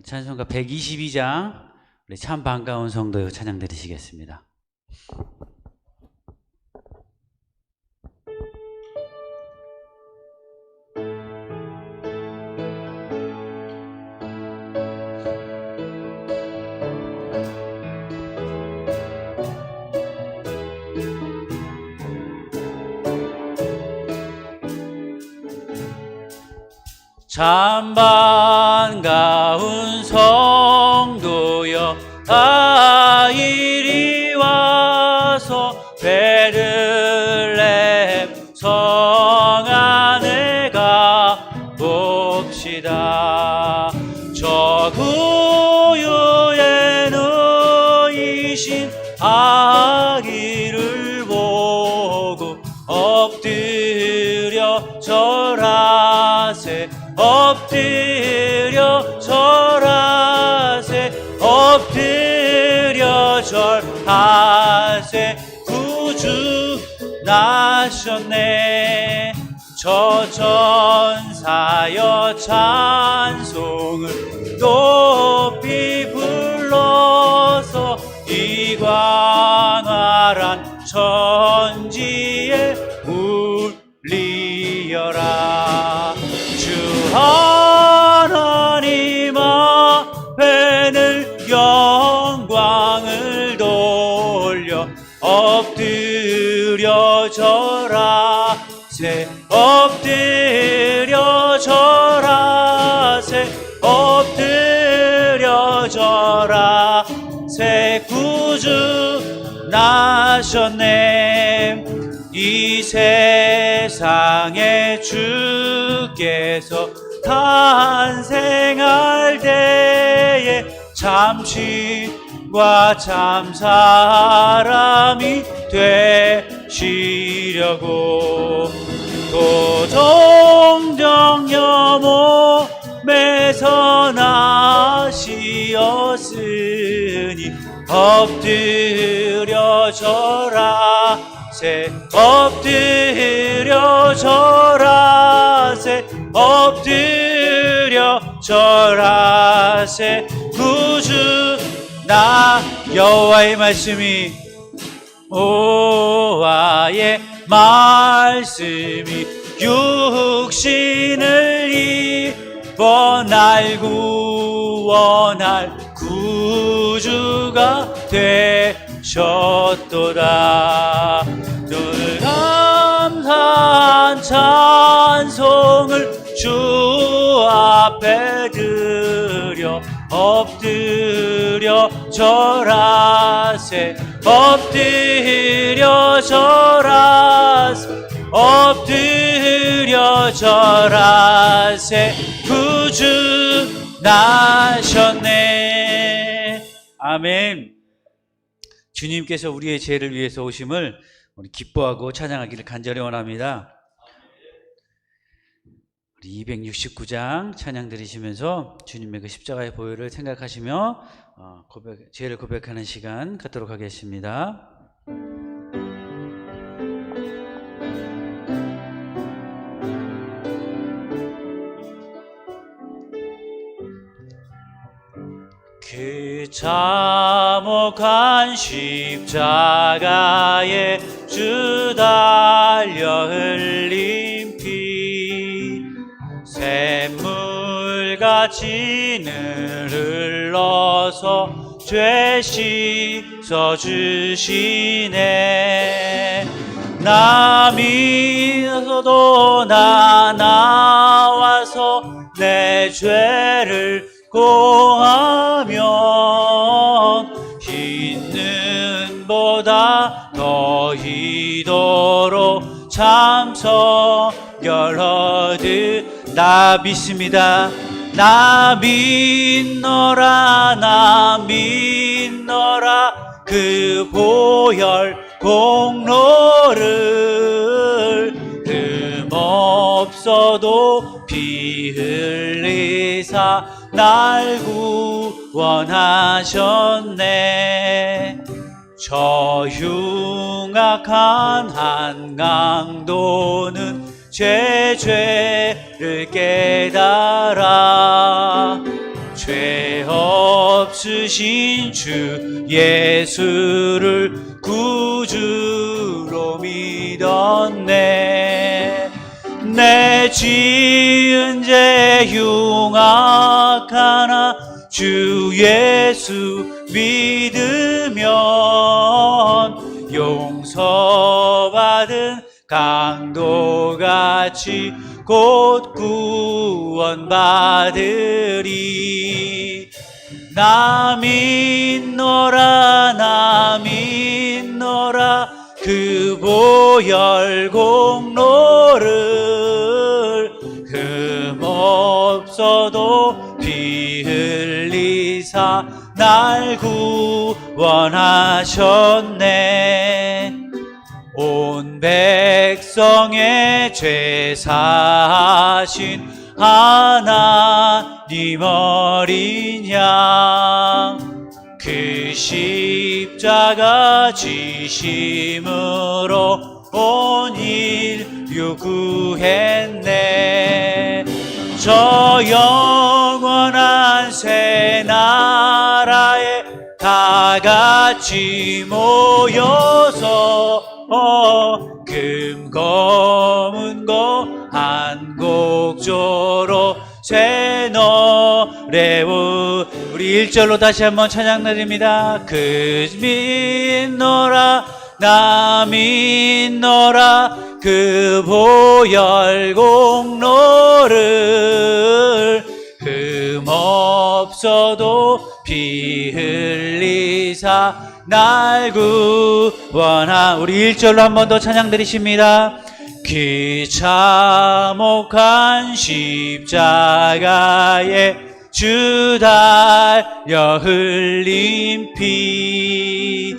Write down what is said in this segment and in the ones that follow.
찬송가 122장 우리 참 반가운 성도여 찬양 드리시겠습니다. 참 반가운 성도여 다 이리 와서 베들레헴 성 안에 가봅시다. 저 구유에 누이신 아기를 보고 엎드려 절하세 엎드려 절하세 엎드려 절하세 구주 나셨네. 저 천사여 찬송을 높이 불러서 이 광활한 천지에 울리어라. 주 하나님 앞에는 영광을 돌려 엎드려 절하세 엎드려 절하세 엎드려 절하세 구주 나셨네. 이 세상에 주께서 탄생할 때에 참신과 참 사람이 되시려고 도정정녀 몸에서 나시었으니 엎드려 절하세 엎드려 절하세 엎드려 절하세 구주 나 여호와의 말씀이 여호와의 말씀이 육신을 입어 날 구원할 구주가 되셨도다. 늘 감사한 찬송을 주 앞에 드려 엎드려 절하세 엎드려 절하세 엎드려 절하세 구주 나셨네. 아멘. 주님께서 우리의 죄를 위해서 오심을 우리 기뻐하고 찬양하기를 간절히 원합니다. 우리 269장 찬양 드리시면서 주님의 그 십자가의 보혈을 생각하시며 죄를 고백하는 시간 갖도록 하겠습니다. 그 참혹한 십자가에 주 달려 흘린 피 샘물같이 늘 흘러서 죄 씻어주시네. 나 믿어도 나 나와서 내 죄를 고하면 흰 눈보다 더 희도록 참성결 얻으 나 믿습니다. 나 믿노라 나 믿노라 그 보혈 공로를 흠없어도 피 흘리사 날 구원하셨네. 저 흉악한 한강도는 죄를 깨달아 죄 없으신 주 예수를 구주로 믿었네. 내 지은 죄 흉악하나 주 예수 믿으면 용서받은 강도같이 곧 구원받으리. 나 믿노라 나 믿노라 그 보혈 공로를 흠없어도 피 흘리사 날 구원하셨네. 온 백성의 죄 사신 하나님 어린 양 그 십자가 지심으로 온 인류 구했네. 저 영원한 새 나라에 다 같이 모여서 금 검은고 한 곡조로 새 노래 우리 1절로 다시 한번 찬양 드립니다. 그 믿노라 나 믿노라 그 보혈 공로를 흠없어도 피 흘리사 날 구원하. 우리 1절로 한 번 더 찬양 드리십니다. 그 참혹한 십자가에 주 달려 흘린 피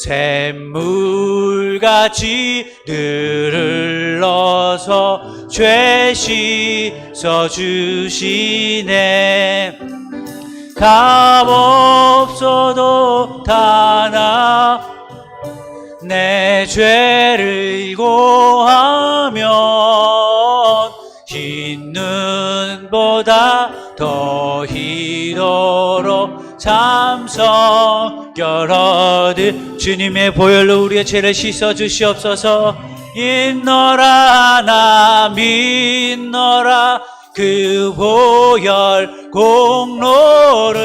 샘물같이 늘 흘러서 죄 씻어주시네. 값 없어도 다 내 죄를 고하면 흰 눈보다 더 희도록 참성결 얻을 주님의 보혈로 우리의 죄를 씻어주시옵소서. 믿노라 나 믿노라 그 보혈 공로를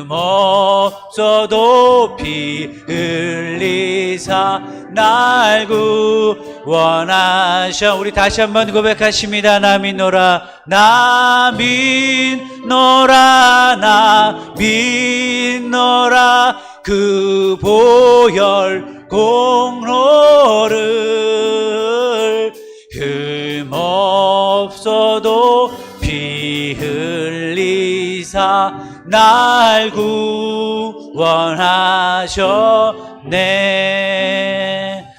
흠없어도 피 흘리사 날 구원하셔. 우리 다시 한번 고백하십니다. 나 믿노라 나 믿노라 나 믿노라 그 보혈 공로를 흠없어도 피 흘리사 날 구원하셨네.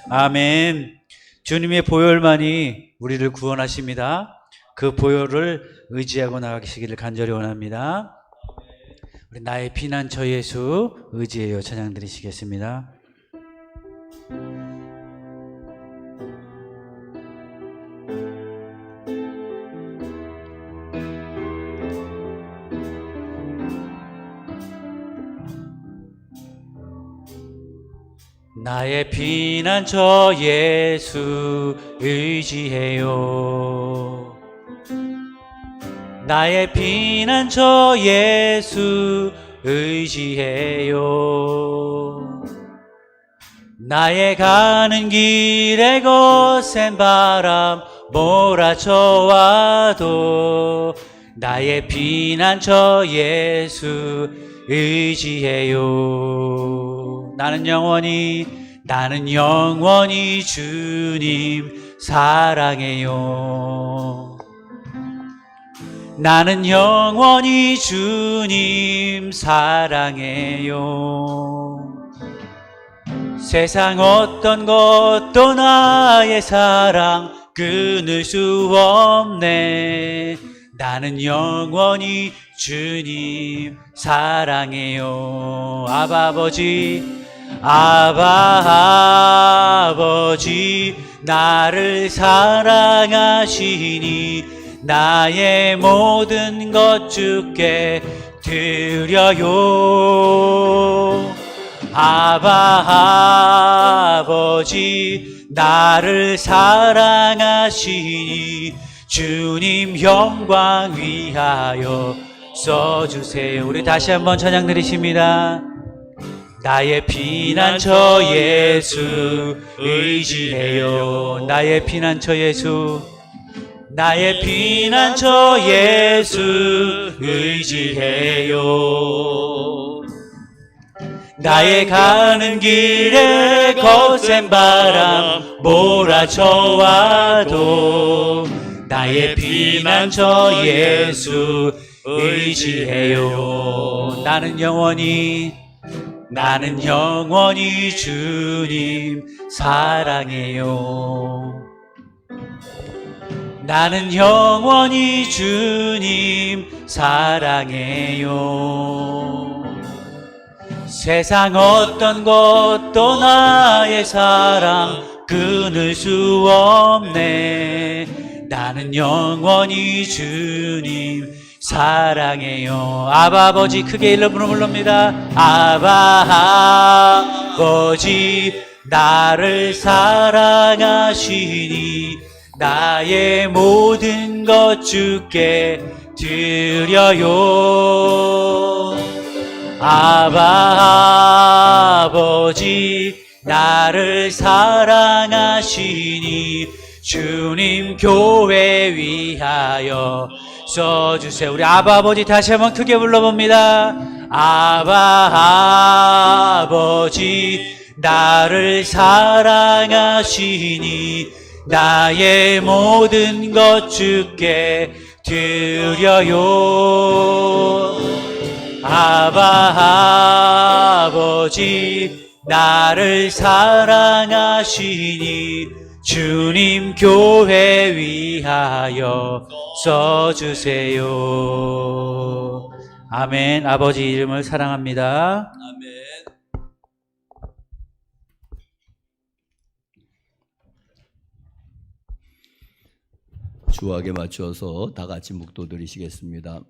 아멘. 주님의 보혈만이 우리를 구원하십니다. 그 보혈을 의지하고 나가시기를 간절히 원합니다. 우리 나의 피난처 예수 의지해요 찬양 드리시겠습니다. 나의 피난처 예수 의지해요. 나의 피난처 예수 의지해요. 나의 가는 길에 거센 바람 몰아쳐와도 나의 피난처 예수 의지해요. 나는 영원히 주님 사랑해요. 나는 영원히 주님 사랑해요. 세상 어떤 것도 나의 사랑 끊을 수 없네. 나는 영원히 주님 사랑해요. 아바 아버지 나를 사랑하시니 나의 모든 것 주께 드려요. 아바 아버지 나를 사랑하시니 주님 영광 위하여 써주세요. 우리 다시 한번 찬양 드리십니다. 나의 피난처 예수 의지해요. 나의 피난처 예수, 나의 피난처 예수 의지해요. 나의 가는 길에 거센 바람 몰아쳐와도 나의 피난처 예수 의지해요. 나는 영원히 주님 사랑해요. 나는 영원히 주님 사랑해요. 세상 어떤 것도 나의 사랑 끊을 수 없네. 나는 영원히 주님 사랑해요. 아바 아버지 크게 일러 부릅니다. 아바 아버지 나를 사랑하시니 나의 모든 것 주께 드려요. 아바 아버지 나를 사랑하시니 주님 교회 위하여 써주세요. 우리 아바 아버지 다시 한번 크게 불러봅니다. 아바 아버지 나를 사랑하시니 나의 모든 것 주께 드려요. 아바 아버지 나를 사랑하시니 주님 교회 위하여 써주세요. 아멘. 아버지 이름을 사랑합니다. 아멘. 주악에 맞추어서 다 같이 묵도 드리시겠습니다.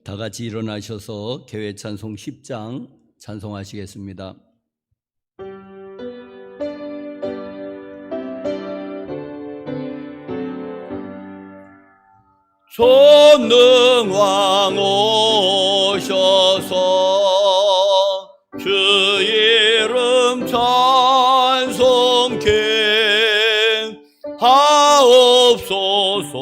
다 같이 일어나셔서 교회 찬송 10장 찬송하시겠습니다. 전능왕 오셔서 주 이름 찬송케 하옵소서.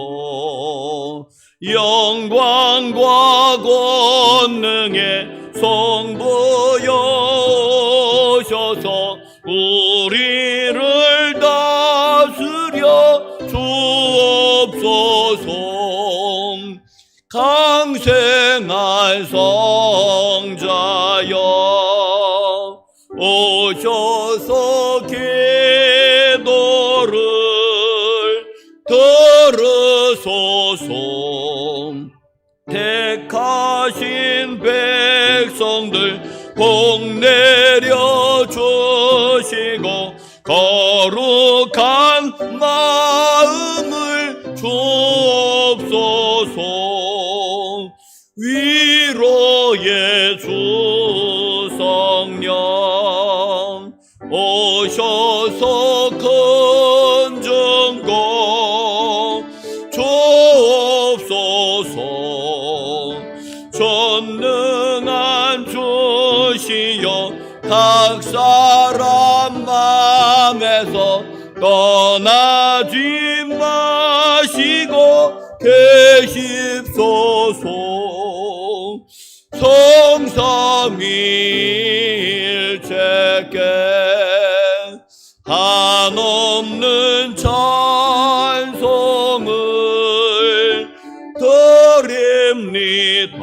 영광과 권능의 성부여셔서 우리를 다스려 주옵소서. 강생한 성자여 오셔서 기도를 들으소서. 택하신 백성들 복 내려주시고 거룩한 마음을 주옵소서. 위로의 주 성령 오셔서 큰 증거 주옵소서. 전능한 주시여 각 사람 맘에서 떠나지 마시고 계십소서. 성삼일체께 한없는 찬송을 드립니다.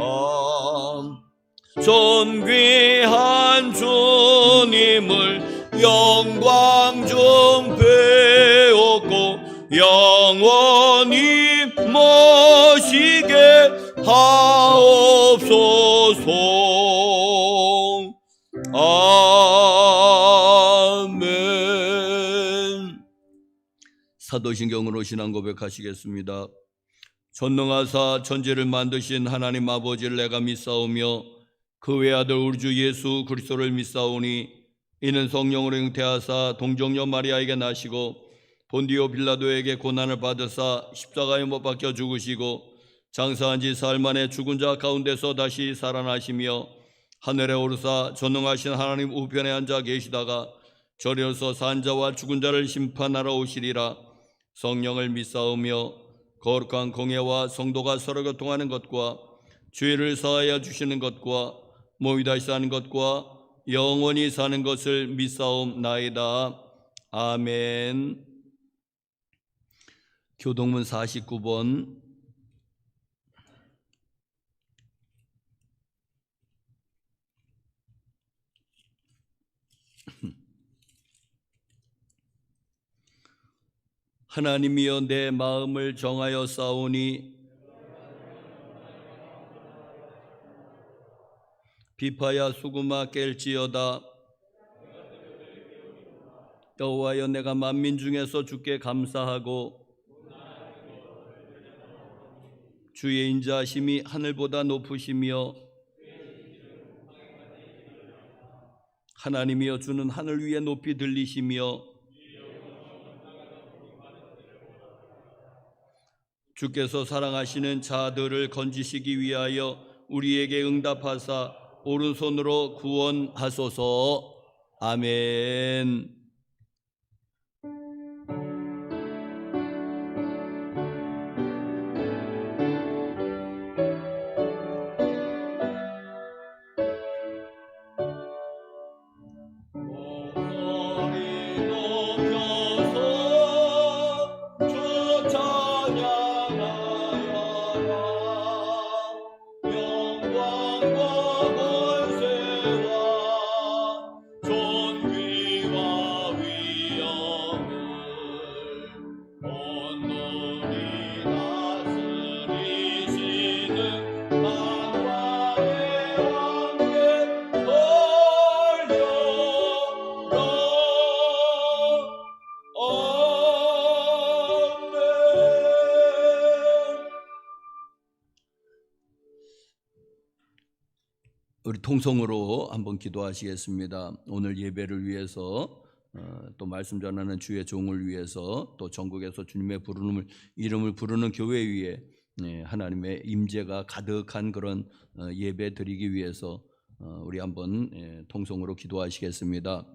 존귀한 주님을 영광 중 배웠고 영원히 모시게 하옵소서. 아멘. 사도신경으로 신앙 고백하시겠습니다. 전능하사 천지를 만드신 하나님 아버지를 내가 믿사오며 그 외아들 우리 주 예수 그리스도를 믿사오니 이는 성령으로 잉태하사 동정녀 마리아에게 나시고 본디오 빌라도에게 고난을 받으사 십자가에 못 박혀 죽으시고 장사한 지 사흘 만에 죽은 자 가운데서 다시 살아나시며 하늘에 오르사 전능하신 하나님 우편에 앉아 계시다가 저리로서 산 자와 죽은 자를 심판하러 오시리라. 성령을 믿사오며 거룩한 공예와 성도가 서로 교통하는 것과 죄를 사하여 주시는 것과 몸이 다시 사는 것과 영원히 사는 것을 믿사옵나이다. 아멘. 교동문 49번. 하나님이여 내 마음을 정하여 싸우니 비파야 수구마 깰지어다. 여호와여 내가 만민 중에서 주께 감사하고 주의 인자하심이 하늘보다 높으시며 하나님이여 주는 하늘 위에 높이 들리시며 주께서 사랑하시는 자들을 건지시기 위하여 우리에게 응답하사 오른손으로 구원하소서. 아멘. 우리 통성으로 한번 기도하시겠습니다. 오늘 예배를 위해서 또 말씀 전하는 주의 종을 위해서 또 전국에서 주님의 이름을 부르는 교회 위에 하나님의 임재가 가득한 그런 예배 드리기 위해서 우리 한번 통성으로 기도하시겠습니다.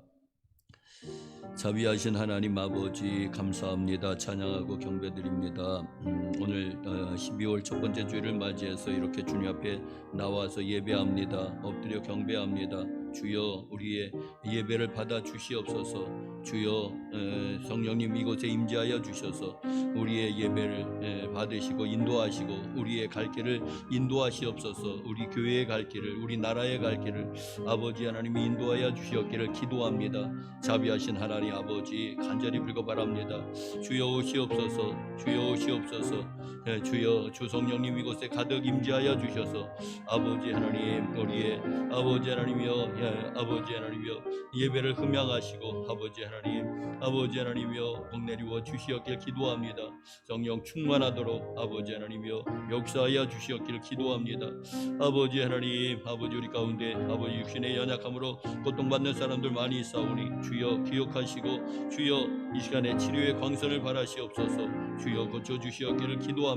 자비하신 하나님 아버지 감사합니다. 찬양하고 경배드립니다. 오늘 12월 첫 번째 주일을 맞이해서 이렇게 주님 앞에 나와서 예배합니다. 엎드려 경배합니다. 주여 우리의 예배를 받아 주시옵소서. 주여 성령님 이곳에 임재하여 주셔서 우리의 예배를 받으시고 인도하시고 우리의 갈 길을 인도하시옵소서. 우리 교회의 갈 길을 우리 나라의 갈 길을 아버지 하나님이 인도하여 주시옵기를 기도합니다. 자비하신 하나님 아버지 간절히 빌고바랍니다. 주여 오시옵소서. 주여 오시옵소서. 주여 주 성령님 이곳에 가득 임재하여 주셔서 아버지 하나님 우리의 아버지 하나님이여 아버지 하나님이여 예배를 흠양하시고 아버지 하나님이여 복내리워 주시옵길 기도합니다. 성령 충만하도록 아버지 하나님이여 역사하여 주시옵기를 기도합니다. 아버지 하나님 아버지 우리 가운데 아버지 육신의 연약함으로 고통받는 사람들 많이 있사오니 주여 기억하시고 주여 이 시간에 치료의 광선을 바라시옵소서. 주여 고쳐주시옵기를 기도합니다.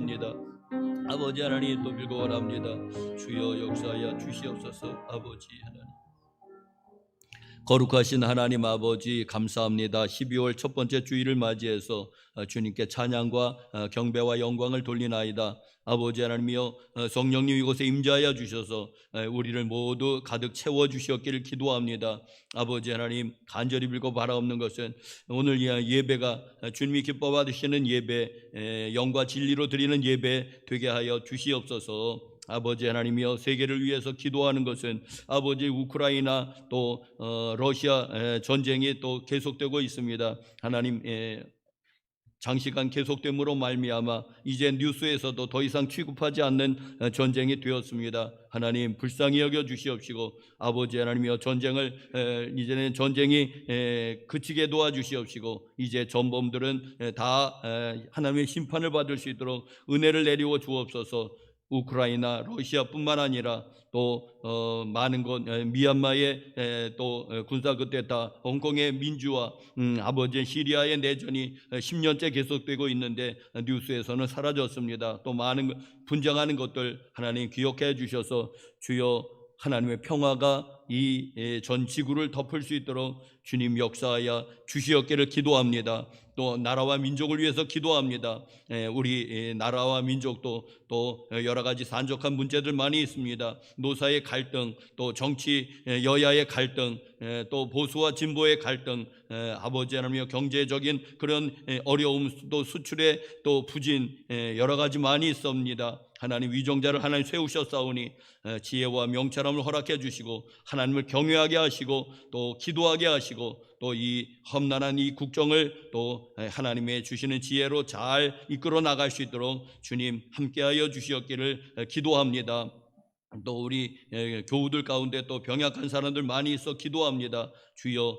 아버지 하나님 또 빌고 원합니다. 주여 역사하여 주시옵소서. 아버지 하나님 거룩하신 하나님 아버지 감사합니다. 12월 첫 번째 주일을 맞이해서 주님께 찬양과 경배와 영광을 돌리나이다. 아버지 하나님이여, 성령님 이곳에 임재하여 주셔서 우리를 모두 가득 채워 주시었기를 기도합니다. 아버지 하나님, 간절히 빌고 바라옵는 것은 오늘 이 예배가 주님이 기뻐 받으시는 예배, 영과 진리로 드리는 예배 되게 하여 주시옵소서. 아버지 하나님이여, 세계를 위해서 기도하는 것은 아버지 우크라이나 또 러시아 전쟁이 또 계속되고 있습니다. 하나님, 장시간 계속됨으로 말미암아 이제 뉴스에서도 더 이상 취급하지 않는 전쟁이 되었습니다. 하나님, 불쌍히 여겨 주시옵시고, 아버지 하나님이여, 전쟁을 이제는 전쟁이 그치게 도와주시옵시고, 이제 전범들은 다 하나님의 심판을 받을 수 있도록 은혜를 내리워 주옵소서. 우크라이나, 러시아뿐만 아니라 또 많은 곳, 미얀마의 또 군사 그때다, 홍콩의 민주화, 아버지 시리아의 내전이 10년째 계속되고 있는데 뉴스에서는 사라졌습니다. 또 많은 분쟁하는 것들 하나님 기억해 주셔서 주여, 하나님의 평화가 이 전 지구를 덮을 수 있도록 주님 역사하여 주시옵기를 기도합니다. 또 나라와 민족을 위해서 기도합니다. 우리 나라와 민족도 또 여러 가지 산적한 문제들 많이 있습니다. 노사의 갈등, 또 정치 여야의 갈등, 또 보수와 진보의 갈등, 아버지 하나님이여, 경제적인 그런 어려움, 또 수출의 또 부진, 여러 가지 많이 있습니다. 하나님, 위정자를 하나님 세우셨사오니 지혜와 명철함을 허락해 주시고, 하나님을 경외하게 하시고, 또 기도하게 하시고, 또 이 험난한 이 국정을 또 하나님의 주시는 지혜로 잘 이끌어 나갈 수 있도록 주님 함께하여 주시옵기를 기도합니다. 또 우리 교우들 가운데 또 병약한 사람들 많이 있어 기도합니다. 주여,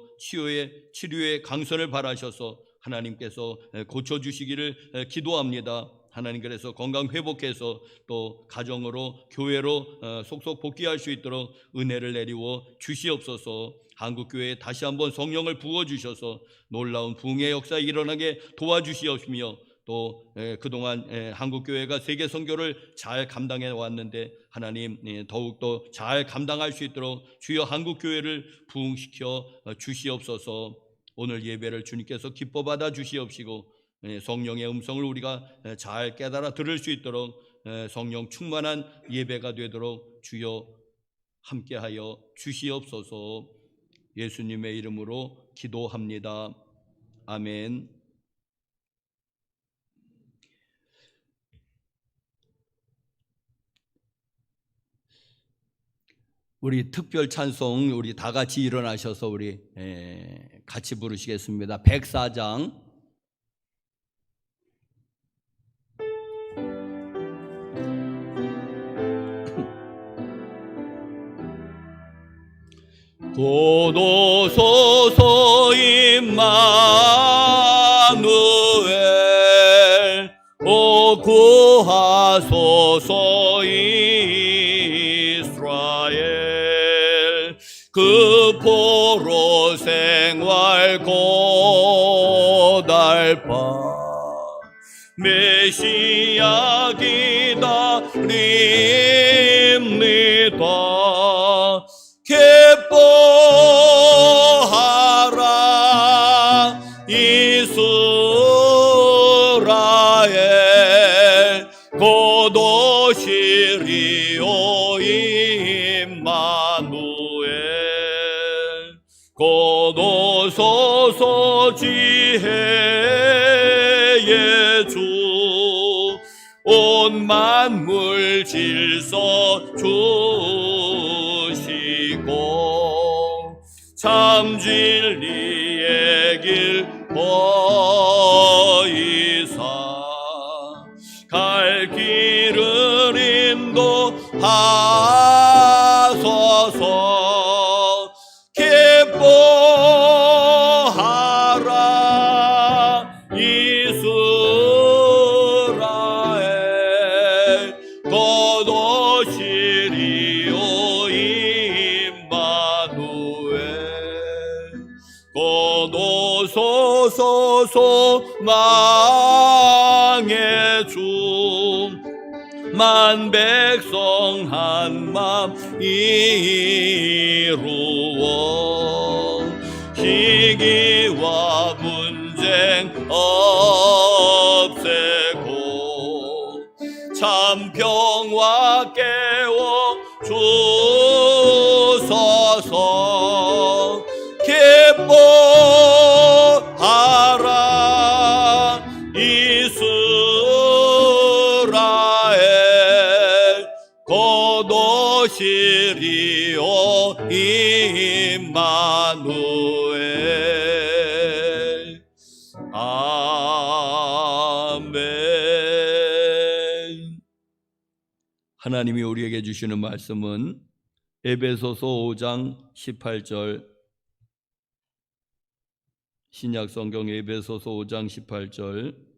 치료의 강선을 바라셔서 하나님께서 고쳐주시기를 기도합니다. 하나님, 그래서 건강 회복해서 또 가정으로, 교회로 속속 복귀할 수 있도록 은혜를 내리워 주시옵소서. 한국교회에 다시 한번 성령을 부어주셔서 놀라운 부흥의 역사 일어나게 도와주시옵시며, 또 그동안 한국교회가 세계 선교를 잘 감당해 왔는데 하나님, 더욱더 잘 감당할 수 있도록 주여 한국교회를 부흥시켜 주시옵소서. 오늘 예배를 주님께서 기뻐 받아 주시옵시고, 성령의 음성을 우리가 잘 깨달아 들을 수 있도록 성령 충만한 예배가 되도록 주여 함께하여 주시옵소서. 예수님의 이름으로 기도합니다. 아멘. 우리 특별 찬송 우리 다 같이 일어나셔서 우리 같이 부르시겠습니다. 104장. 고도소서 임마누엘, 오 구하소서 이스라엘. 그 포로 생활 고달파 메시아 기다립니다. 기뻐하라 이스라엘, 곧 오시리오 임마누엘. 곧 오소서 지혜의 주, 온 만물 질서 주시고, 참 진리의 길 보이사 갈 길을 인도하소서. 기뻐하라 이스라엘, 곧 오시리오 임마누엘. 곧 오소서 소망의 주, 만 백성 한 맘 이루어 시기와 분쟁 없애고 참 평화 깨워 주소서. 기뻐하라 이스라엘 곧 오시리오 임마누엘. 아멘. 하나님이 우리에게 주시는 말씀은 에베소서 5장 18절, 신약 성경 에베소서 5장 18절.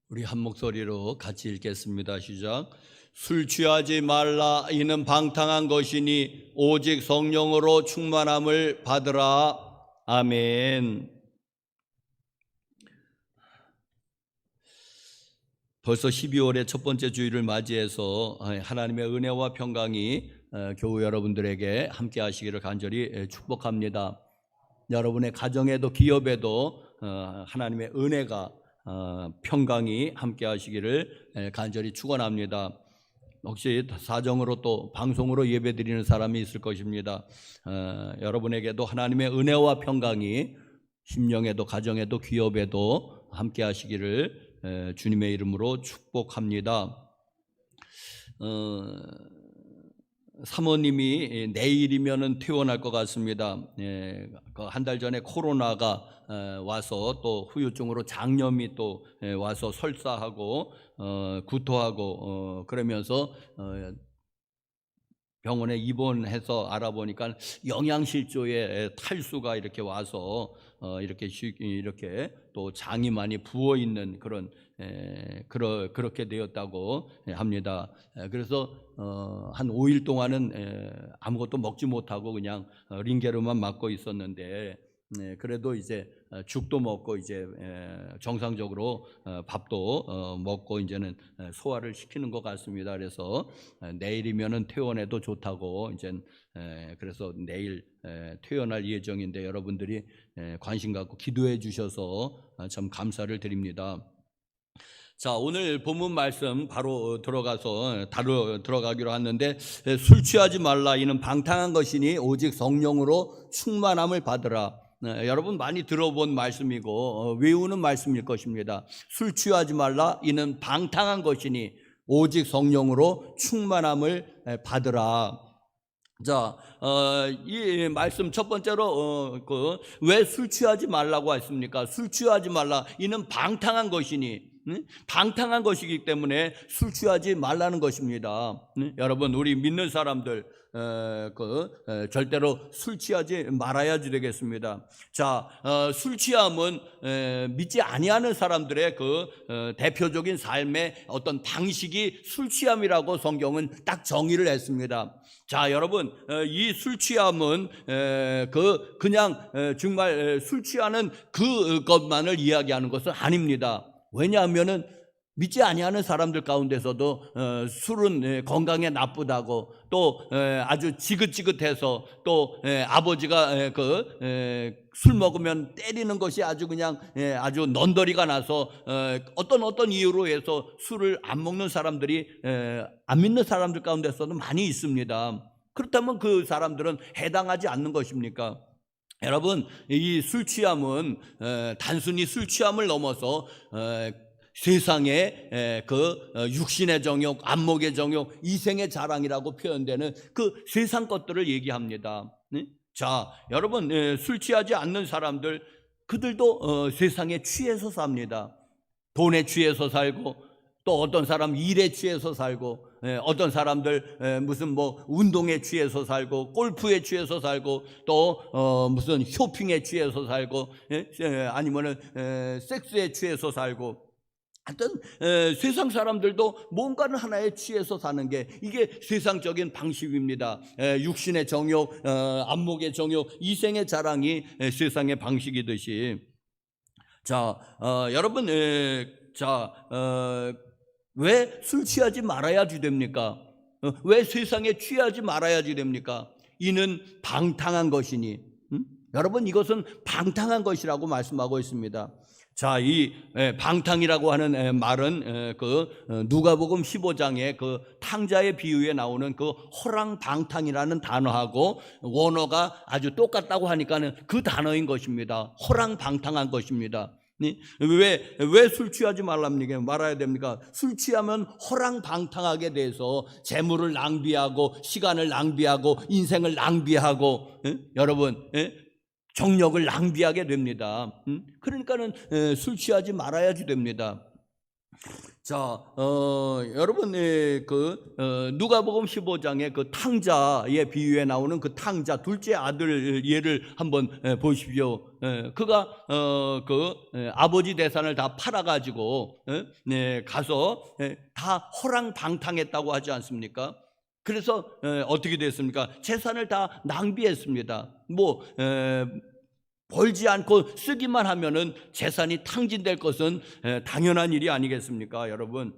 우리 한 목소리로 같이 읽겠습니다. 시작. 술 취하지 말라. 이는 방탕한 것이니 오직 성령으로 충만함을 받으라. 아멘. 벌써 12월의 첫 번째 주일을 맞이해서 하나님의 은혜와 평강이 교우 여러분들에게 함께 하시기를 간절히 축복합니다. 여러분의 가정에도 기업에도 하나님의 은혜가 평강이 함께 하시기를 간절히 축원합니다. 혹시 사정으로 또 방송으로 예배드리는 사람이 있을 것입니다. 여러분에게도 하나님의 은혜와 평강이 심령에도 가정에도 기업에도 함께 하시기를 주님의 이름으로 축복합니다. 사모님이 내일이면은 퇴원할 것 같습니다. 한 달 전에 코로나가 와서 또 후유증으로 장염이 또 와서 설사하고 구토하고 그러면서 병원에 입원해서 알아보니까 영양실조에 탈수가 이렇게 와서 이렇게 또 장이 많이 부어 있는 그렇게 되었다고 합니다. 그래서 한 5일 동안은 아무것도 먹지 못하고 그냥 링게르만 맞고 있었는데, 그래도 이제 죽도 먹고 이제 정상적으로 밥도 먹고 이제는 소화를 시키는 것 같습니다. 그래서 내일이면은 퇴원해도 좋다고 이제 그래서 내일 퇴원할 예정인데 여러분들이 관심 갖고 기도해 주셔서 참 감사를 드립니다. 자, 오늘 본문 말씀 바로 들어가기로 하는데, 술 취하지 말라. 이는 방탕한 것이니 오직 성령으로 충만함을 받으라. 여러분 많이 들어본 말씀이고 외우는 말씀일 것입니다. 술 취하지 말라. 이는 방탕한 것이니 오직 성령으로 충만함을 받으라. 자, 이 말씀 첫 번째로 왜 술 취하지 말라고 했습니까? 술 취하지 말라. 이는 방탕한 것이니, 방탕한 것이기 때문에 술 취하지 말라는 것입니다. 여러분, 우리 믿는 사람들 절대로 술 취하지 말아야 되겠습니다. 자, 술 취함은 믿지 아니하는 사람들의 대표적인 삶의 어떤 방식이 술 취함이라고 성경은 딱 정의를 했습니다. 자, 여러분, 이 술 취함은 그냥 정말 술 취하는 그것만을 이야기하는 것은 아닙니다. 왜냐하면은 믿지 아니하는 사람들 가운데서도 술은 건강에 나쁘다고, 또 아주 지긋지긋해서, 또 아버지가 술 먹으면 때리는 것이 아주 그냥 아주 넌더리가 나서 어떤 이유로 해서 술을 안 먹는 사람들이 안 믿는 사람들 가운데서도 많이 있습니다. 그렇다면 그 사람들은 해당하지 않는 것입니까? 여러분, 이 술 취함은 단순히 술 취함을 넘어서 세상의 육신의 정욕, 안목의 정욕, 이생의 자랑이라고 표현되는 그 세상 것들을 얘기합니다. 자, 여러분, 술 취하지 않는 사람들, 그들도 세상에 취해서 삽니다. 돈에 취해서 살고, 또 어떤 사람 일에 취해서 살고, 어떤 사람들 무슨 운동에 취해서 살고, 골프에 취해서 살고, 또 무슨 쇼핑에 취해서 살고, 아니면은 섹스에 취해서 살고, 하여튼 세상 사람들도 뭔가를 하나에 취해서 사는 게 이게 세상적인 방식입니다. 육신의 정욕, 안목의 정욕, 이생의 자랑이 세상의 방식이듯이. 자, 여러분, 왜 술 취하지 말아야지 됩니까? 왜 세상에 취하지 말아야지 됩니까? 이는 방탕한 것이니. 여러분, 이것은 방탕한 것이라고 말씀하고 있습니다. 자, 이 방탕이라고 하는 말은 그 누가복음 15장의 그 탕자의 비유에 나오는 그 호랑방탕이라는 단어하고 원어가 아주 똑같다고 하니까는 그 단어인 것입니다. 호랑방탕한 것입니다. 왜 술 취하지 말아야 됩니까? 술 취하면 호랑방탕하게 돼서 재물을 낭비하고 시간을 낭비하고 인생을 낭비하고 여러분 정력을 낭비하게 됩니다. 그러니까는 술 취하지 말아야지 됩니다. 자, 여러분, 누가복음 15장의 그 탕자의 비유에 나오는 그 탕자 둘째 아들 예를 한번 보십시오. 그가 아버지 재산을 다 팔아가지고 가서 다 호랑방탕했다고 하지 않습니까? 그래서 어떻게 됐습니까? 재산을 다 낭비했습니다. 벌지 않고 쓰기만 하면은 재산이 탕진될 것은 당연한 일이 아니겠습니까, 여러분?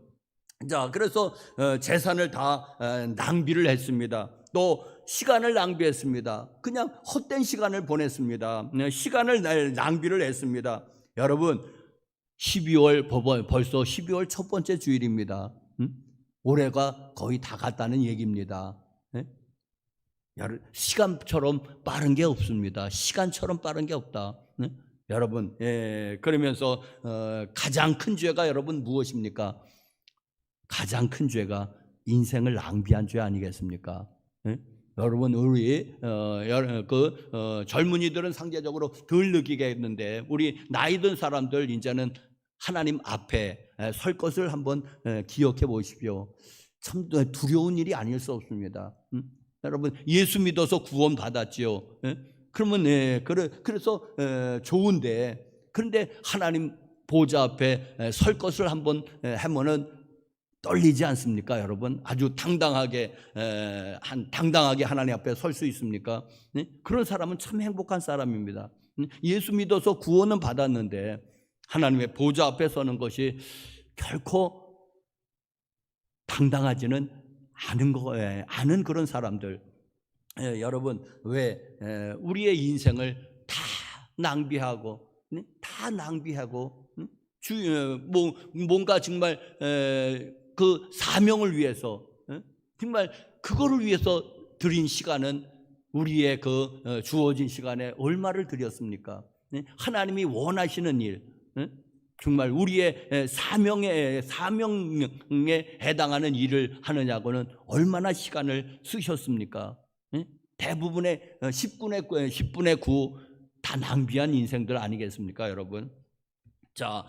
자, 그래서 재산을 다 낭비를 했습니다. 또 시간을 낭비했습니다. 그냥 헛된 시간을 보냈습니다. 시간을 낭비를 했습니다. 여러분, 12월 벌써 12월 첫 번째 주일입니다. 올해가 거의 다 갔다는 얘기입니다. 시간처럼 빠른 게 없습니다. 시간처럼 빠른 게 없다. 여러분, 그러면서 가장 큰 죄가 여러분 무엇입니까? 가장 큰 죄가 인생을 낭비한 죄 아니겠습니까? 여러분, 우리 젊은이들은 상대적으로 덜 느끼겠는데 우리 나이 든 사람들 이제는 하나님 앞에 설 것을 한번 기억해 보십시오. 참 두려운 일이 아닐 수 없습니다. 여러분, 예수 믿어서 구원 받았지요. 그러면 그래서 좋은데, 그런데 하나님 보좌 앞에 설 것을 한번 하면은 떨리지 않습니까, 여러분? 아주 당당하게 하나님 앞에 설 수 있습니까? 그런 사람은 참 행복한 사람입니다. 예수 믿어서 구원은 받았는데 하나님의 보좌 앞에 서는 것이 결코 당당하지는 않은 그런 사람들. 여러분, 왜 우리의 인생을 다 낭비하고 뭔가 정말 그 사명을 위해서 정말 그거를 위해서 드린 시간은 우리의 그 주어진 시간에 얼마를 드렸습니까? 하나님이 원하시는 일, 정말 우리의 사명에 해당하는 일을 하느냐고는 얼마나 시간을 쓰셨습니까? 대부분의 10분의 9 다 낭비한 인생들 아니겠습니까, 여러분? 자,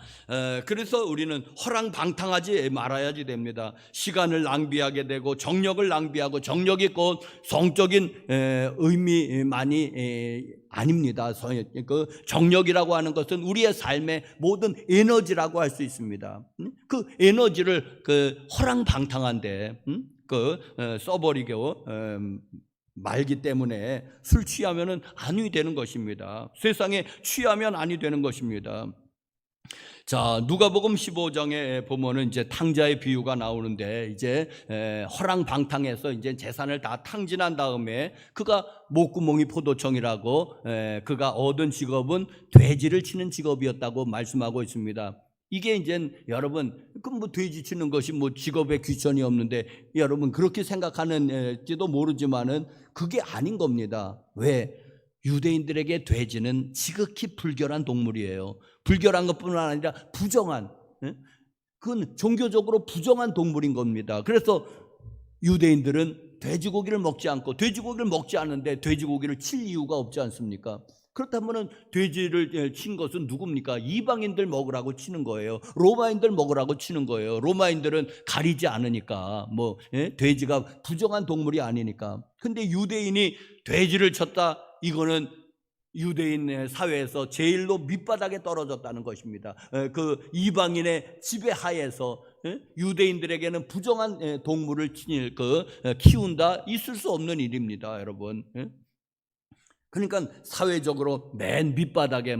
그래서 우리는 호랑방탕하지 말아야지 됩니다. 시간을 낭비하게 되고 정력을 낭비하고, 정력이 곧 성적인 의미만이 아닙니다. 그 정력이라고 하는 것은 우리의 삶의 모든 에너지라고 할 수 있습니다. 그 에너지를 호랑방탕한데 써버리고 말기 때문에 술 취하면은 아니 되는 것입니다. 세상에 취하면 아니 되는 것입니다. 자, 누가복음 15장에 보면은 이제 탕자의 비유가 나오는데, 이제 호랑방탕해서 이제 재산을 다 탕진한 다음에 그가 목구멍이 포도청이라고 그가 얻은 직업은 돼지를 치는 직업이었다고 말씀하고 있습니다. 이게 이제 여러분, 돼지 치는 것이 직업에 귀천이 없는데 여러분 그렇게 생각하는지도 모르지만은 그게 아닌 겁니다. 왜? 유대인들에게 돼지는 지극히 불결한 동물이에요. 불결한 것뿐만 아니라 부정한, 그건 종교적으로 부정한 동물인 겁니다. 그래서 유대인들은 돼지고기를 먹지 않고, 돼지고기를 먹지 않는데 돼지고기를 칠 이유가 없지 않습니까? 그렇다면 돼지를 친 것은 누굽니까? 이방인들 먹으라고 치는 거예요. 로마인들 먹으라고 치는 거예요. 로마인들은 가리지 않으니까, 돼지가 부정한 동물이 아니니까. 근데 유대인이 돼지를 쳤다, 이거는 유대인 사회에서 제일로 밑바닥에 떨어졌다는 것입니다. 그 이방인의 지배하에서 유대인들에게는 부정한 동물을 키운다 있을 수 없는 일입니다, 여러분. 그러니까 사회적으로 맨 밑바닥에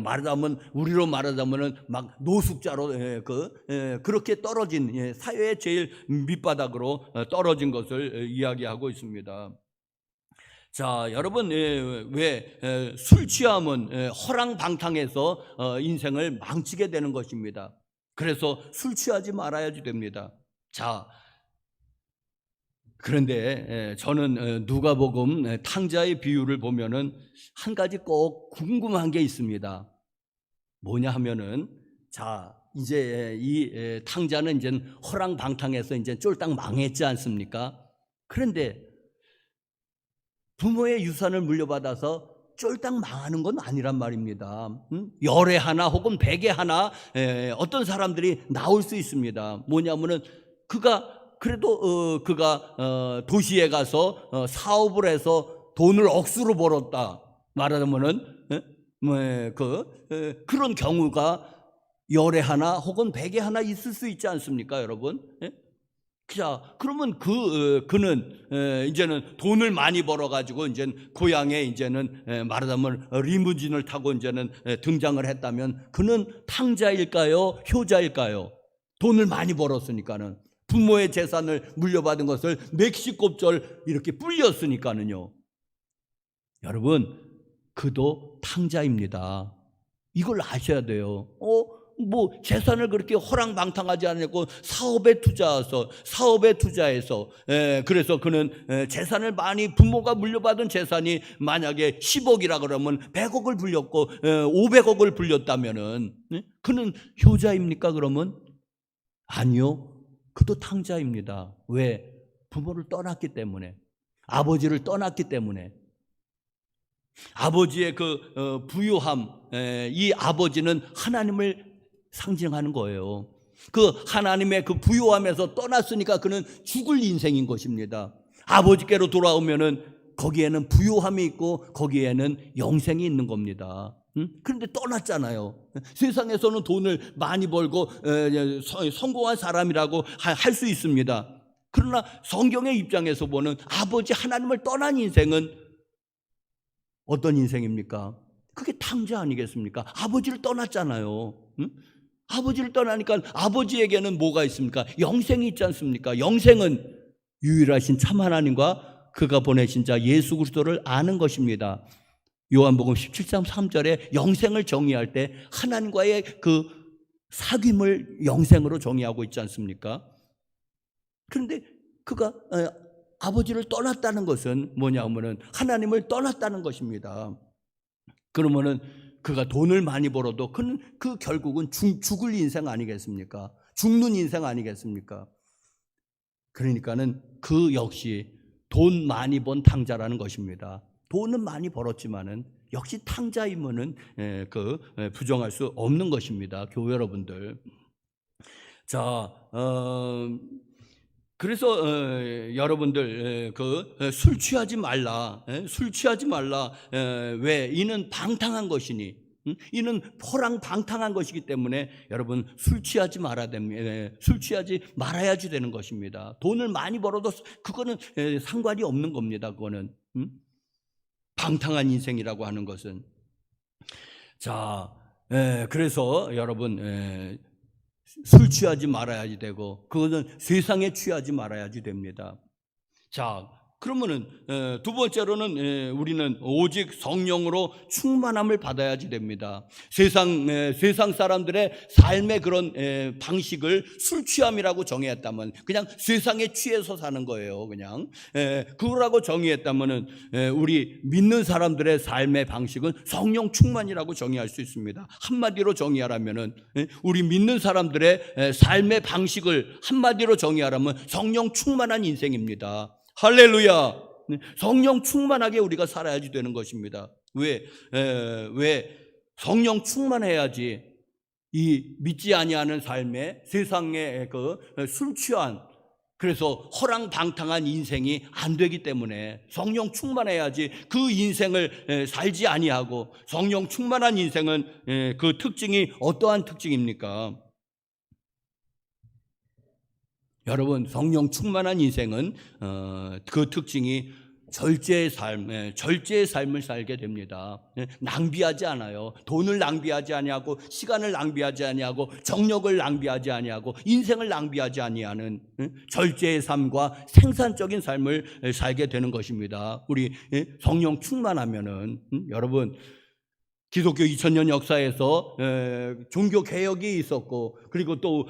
우리로 말하자면은 막 노숙자로 그렇게 떨어진 사회의 제일 밑바닥으로 떨어진 것을 이야기하고 있습니다. 자, 여러분, 왜 술 취함은 허랑방탕해서 인생을 망치게 되는 것입니다. 그래서 술 취하지 말아야지 됩니다. 자, 그런데 저는 누가복음 탕자의 비유를 보면은 한 가지 꼭 궁금한 게 있습니다. 뭐냐 하면은, 자, 이제 이 탕자는 이제 허랑방탕해서 이제 쫄딱 망했지 않습니까? 그런데 부모의 유산을 물려받아서 쫄딱 망하는 건 아니란 말입니다. 열에 하나 혹은 백에 하나 어떤 사람들이 나올 수 있습니다. 뭐냐면은 그가 도시에 가서 사업을 해서 돈을 억수로 벌었다 말하자면은 그런 경우가 열에 하나 혹은 백에 하나 있을 수 있지 않습니까, 여러분? 자, 그러면 그는 이제는 돈을 많이 벌어가지고 이제 고향에 이제는 말하자면 리무진을 타고 이제는 등장을 했다면 그는 탕자일까요, 효자일까요? 돈을 많이 벌었으니까는, 부모의 재산을 물려받은 것을 멕시곱절 이렇게 불렸으니까는요. 여러분, 그도 탕자입니다. 이걸 아셔야 돼요. 재산을 그렇게 허랑방탕하지 않고 사업에 투자해서 그래서 그는 재산을 많이, 부모가 물려받은 재산이 만약에 10억이라 그러면 100억을 불렸고 500억을 불렸다면은 그는 효자입니까, 그러면? 아니요. 그도 탕자입니다. 왜? 부모를 떠났기 때문에, 아버지를 떠났기 때문에. 아버지의 그 부유함, 이 아버지는 하나님을 상징하는 거예요. 그 하나님의 그 부유함에서 떠났으니까 그는 죽을 인생인 것입니다. 아버지께로 돌아오면은 거기에는 부유함이 있고 거기에는 영생이 있는 겁니다. 그런데 떠났잖아요. 세상에서는 돈을 많이 벌고 성공한 사람이라고 할 수 있습니다. 그러나 성경의 입장에서 보는 아버지 하나님을 떠난 인생은 어떤 인생입니까? 그게 탕자 아니겠습니까? 아버지를 떠났잖아요. 아버지를 떠나니까 아버지에게는 뭐가 있습니까? 영생이 있지 않습니까? 영생은 유일하신 참 하나님과 그가 보내신 자 예수 그리스도를 아는 것입니다. 요한복음 17장 3절에 영생을 정의할 때 하나님과의 그 사귐을 영생으로 정의하고 있지 않습니까? 그런데 그가 아버지를 떠났다는 것은 뭐냐 하면은 하나님을 떠났다는 것입니다. 그러면은 그가 돈을 많이 벌어도 그는 그 결국은 죽을 인생 아니겠습니까? 죽는 인생 아니겠습니까? 그러니까는 그 역시 돈 많이 번 탕자라는 것입니다. 돈은 많이 벌었지만은 역시 탕자이면은 부정할 수 없는 것입니다, 교회 여러분들. 자, 그래서 여러분들 술 취하지 말라. 왜? 이는 방탕한 것이니. 이는 허랑방탕한 것이기 때문에 여러분 술 취하지 말아야지 되는 것입니다. 돈을 많이 벌어도 그거는 상관이 없는 겁니다. 그거는 방탕한 인생이라고 하는 것은. 자, 그래서 여러분 술 취하지 말아야지 되고 그것은 세상에 취하지 말아야지 됩니다. 자, 그러면은 두 번째로는 우리는 오직 성령으로 충만함을 받아야지 됩니다. 세상 사람들의 삶의 그런 방식을 술 취함이라고 정의했다면 그냥 세상에 취해서 사는 거예요. 그냥 그거라고 정의했다면은 우리 믿는 사람들의 삶의 방식은 성령 충만이라고 정의할 수 있습니다. 한마디로 정의하라면은 우리 믿는 사람들의 삶의 방식을 한마디로 정의하라면 성령 충만한 인생입니다. 할렐루야. 성령 충만하게 우리가 살아야지 되는 것입니다. 왜 성령 충만해야지 이 믿지 아니하는 삶에 세상에 술 취한 그래서 허랑방탕한 인생이 안 되기 때문에 성령 충만해야지 그 인생을 살지 아니하고, 성령 충만한 인생은 그 특징이 어떠한 특징입니까? 여러분, 성령 충만한 인생은 그 특징이 절제의 삶을 살게 됩니다. 낭비하지 않아요. 돈을 낭비하지 아니하고, 시간을 낭비하지 아니하고, 정력을 낭비하지 아니하고, 인생을 낭비하지 아니하는 절제의 삶과 생산적인 삶을 살게 되는 것입니다. 우리 성령 충만하면은 여러분, 기독교 2000년 역사에서 종교 개혁이 있었고, 그리고 또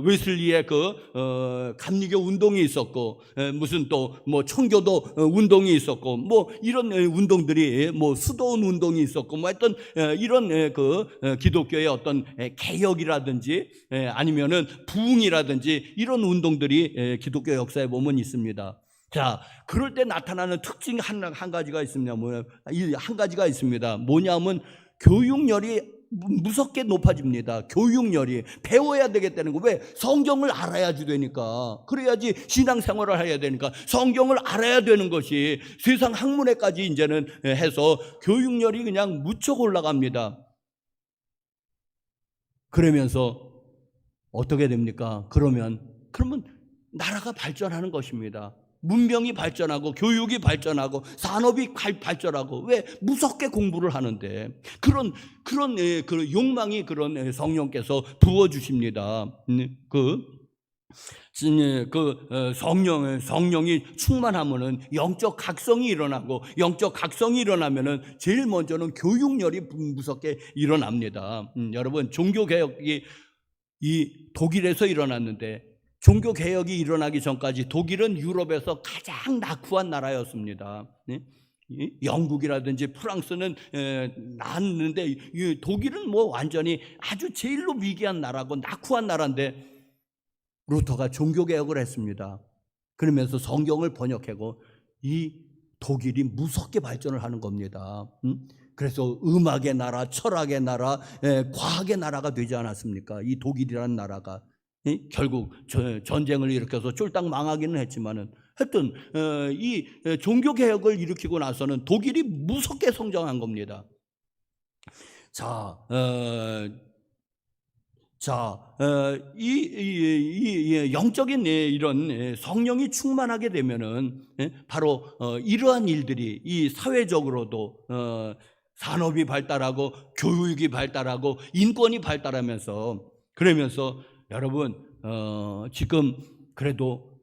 웨슬리의 그 감리교 운동이 있었고, 무슨 또 뭐 청교도 운동이 있었고, 뭐 이런 운동들이, 뭐 수도원 운동이 있었고, 뭐 했던 이런 그 기독교의 어떤 개혁이라든지 아니면은 부흥이라든지 이런 운동들이 기독교 역사에 보면 있습니다. 자, 그럴 때 나타나는 특징 한 가지가 있습니다. 한 가지가 있습니다. 뭐냐면 교육열이 무섭게 높아집니다. 교육열이 배워야 되겠다는 거. 왜? 성경을 알아야지 되니까. 그래야지 신앙생활을 해야 되니까 성경을 알아야 되는 것이 세상 학문에까지 이제는 해서 교육열이 그냥 무척 올라갑니다. 그러면서 어떻게 됩니까? 그러면 나라가 발전하는 것입니다. 문명이 발전하고, 교육이 발전하고, 산업이 발전하고. 왜? 무섭게 공부를 하는데. 그런 그 욕망이 그런 성령께서 부어주십니다. 성령이 충만하면은 영적 각성이 일어나고, 영적 각성이 일어나면은 제일 먼저는 교육열이 무섭게 일어납니다. 여러분, 종교개혁이 이 독일에서 일어났는데, 종교개혁이 일어나기 전까지 독일은 유럽에서 가장 낙후한 나라였습니다. 영국이라든지 프랑스는 나았는데, 독일은 뭐 완전히 아주 제일로 미개한 나라고 낙후한 나라인데, 루터가 종교개혁을 했습니다. 그러면서 성경을 번역하고 이 독일이 무섭게 발전을 하는 겁니다. 그래서 음악의 나라, 철학의 나라, 과학의 나라가 되지 않았습니까? 이 독일이라는 나라가. 결국 전쟁을 일으켜서 쫄딱 망하기는 했지만은, 하여튼 이 종교개혁을 일으키고 나서는 독일이 무섭게 성장한 겁니다. 이 영적인 이런 성령이 충만하게 되면은 바로 이러한 일들이 이 사회적으로도 산업이 발달하고, 교육이 발달하고, 인권이 발달하면서, 그러면서 여러분, 지금 그래도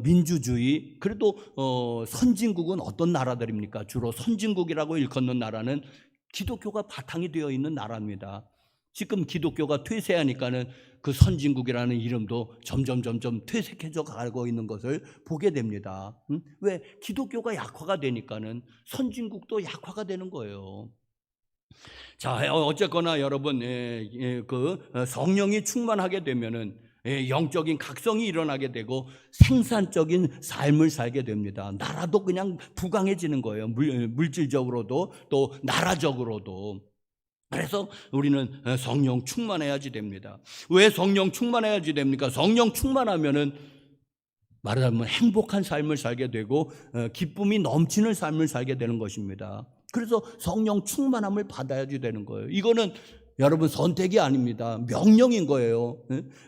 민주주의, 그래도 선진국은 어떤 나라들입니까? 주로 선진국이라고 일컫는 나라는 기독교가 바탕이 되어 있는 나라입니다. 지금 기독교가 퇴세하니까는 그 선진국이라는 이름도 점점 퇴색해져 가고 있는 것을 보게 됩니다. 왜? 기독교가 약화가 되니까는 선진국도 약화가 되는 거예요. 자, 어쨌거나 여러분, 그 성령이 충만하게 되면은 영적인 각성이 일어나게 되고 생산적인 삶을 살게 됩니다. 나라도 그냥 부강해지는 거예요. 물질적으로도 또 나라적으로도. 그래서 우리는 성령 충만해야지 됩니다. 왜 성령 충만해야지 됩니까? 성령 충만하면은 말하자면 행복한 삶을 살게 되고 기쁨이 넘치는 삶을 살게 되는 것입니다. 그래서 성령 충만함을 받아야지 되는 거예요. 이거는 여러분 선택이 아닙니다. 명령인 거예요.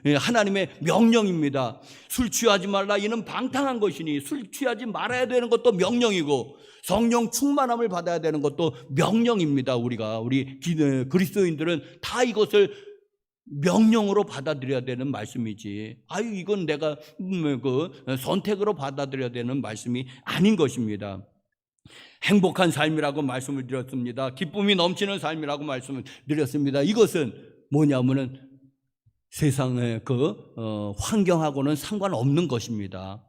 하나님의 명령입니다. 술 취하지 말라 이는 방탕한 것이니, 술 취하지 말아야 되는 것도 명령이고, 성령 충만함을 받아야 되는 것도 명령입니다. 우리 그리스도인들은 다 이것을 명령으로 받아들여야 되는 말씀이지, 이건 내가 선택으로 받아들여야 되는 말씀이 아닌 것입니다. 행복한 삶이라고 말씀을 드렸습니다. 기쁨이 넘치는 삶이라고 말씀을 드렸습니다. 이것은 뭐냐면은 세상의 환경하고는 상관없는 것입니다.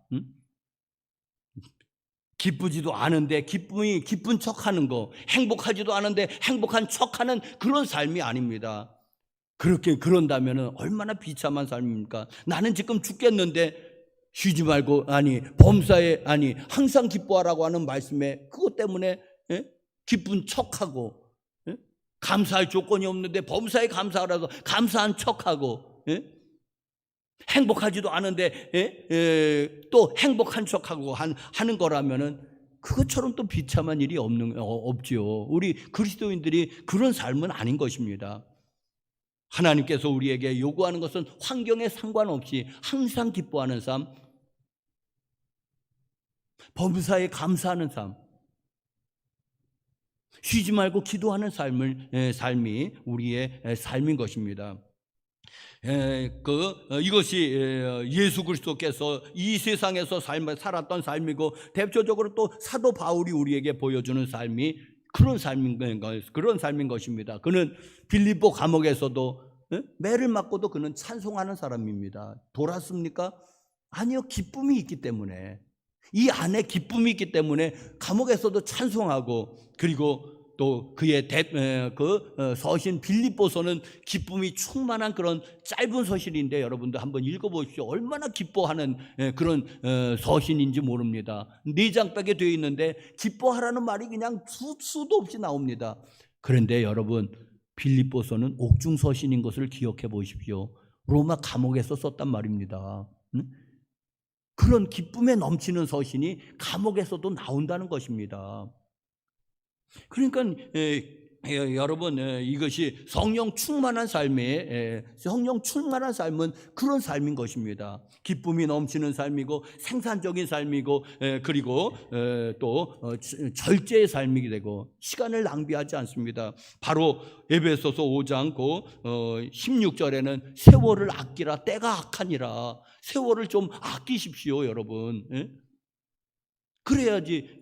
기쁘지도 않은데 기쁜 척하는 거, 행복하지도 않은데 행복한 척하는 그런 삶이 아닙니다. 그런다면은 얼마나 비참한 삶입니까? 나는 지금 죽겠는데 쉬지 말고, 범사에, 항상 기뻐하라고 하는 말씀에 그것 때문에 기쁜 척하고, 감사할 조건이 없는데 범사에 감사하라고 감사한 척하고, 행복하지도 않은데 또 행복한 척하고 하는 거라면은 그것처럼 또 비참한 일이 없지요. 우리 그리스도인들이 그런 삶은 아닌 것입니다. 하나님께서 우리에게 요구하는 것은 환경에 상관없이 항상 기뻐하는 삶, 범사에 감사하는 삶, 쉬지 말고 기도하는 삶이 우리의 삶인 것입니다. 이것이 예수 그리스도께서 이 세상에서 살았던 삶이고, 대표적으로 또 사도 바울이 우리에게 보여주는 삶이 그런 삶인 것입니다. 그는 빌립보 감옥에서도 매를 맞고도 그는 찬송하는 사람입니다. 돌았습니까? 아니요, 기쁨이 있기 때문에, 이 안에 기쁨이 있기 때문에 감옥에서도 찬송하고, 그리고 또 그의 서신 빌립보서는 기쁨이 충만한 그런 짧은 서신인데, 여러분들 한번 읽어보십시오. 얼마나 기뻐하는 그런 서신인지 모릅니다. 4장밖에 되어 있는데 기뻐하라는 말이 그냥 수도 없이 나옵니다. 그런데 여러분, 빌립보서는 옥중 서신인 것을 기억해 보십시오. 로마 감옥에서 썼단 말입니다. 그런 기쁨에 넘치는 서신이 감옥에서도 나온다는 것입니다. 그러니까 여러분, 이것이 성령 충만한 삶은 그런 삶인 것입니다. 기쁨이 넘치는 삶이고, 생산적인 삶이고, 그리고 또 절제의 삶이 되고, 시간을 낭비하지 않습니다. 바로 에베소서 5장 16절에는 세월을 아끼라, 때가 악하니라. 세월을 좀 아끼십시오, 여러분. 그래야지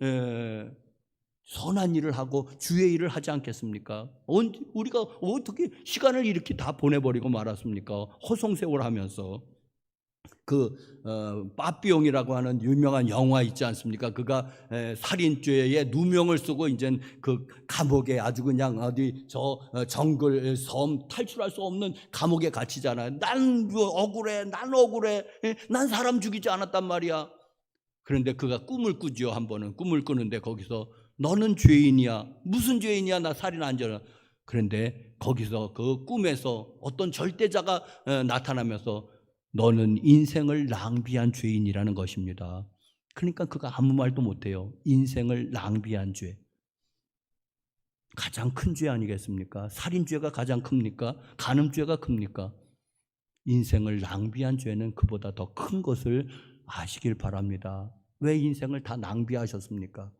선한 일을 하고 주의 일을 하지 않겠습니까? 우리가 어떻게 시간을 이렇게 다 보내버리고 말았습니까? 허송세월 하면서. 빠삐용이라고 하는 유명한 영화 있지 않습니까? 그가 살인죄에 누명을 쓰고 이제 그 감옥에 아주 그냥 어디 정글 섬 탈출할 수 없는 감옥에 갇히잖아요. 난 억울해, 난 사람 죽이지 않았단 말이야. 그런데 그가 꿈을 꾸죠. 한 번은 꿈을 꾸는데 거기서 너는 죄인이야. 무슨 죄인이야? 나 살인 안 졌어. 그런데 거기서 그 꿈에서 어떤 절대자가 나타나면서 너는 인생을 낭비한 죄인이라는 것입니다. 그러니까 그가 아무 말도 못해요. 인생을 낭비한 죄. 가장 큰 죄 아니겠습니까? 살인죄가 가장 큽니까? 간음죄가 큽니까? 인생을 낭비한 죄는 그보다 더 큰 것을 아시길 바랍니다. 왜 인생을 다 낭비하셨습니까?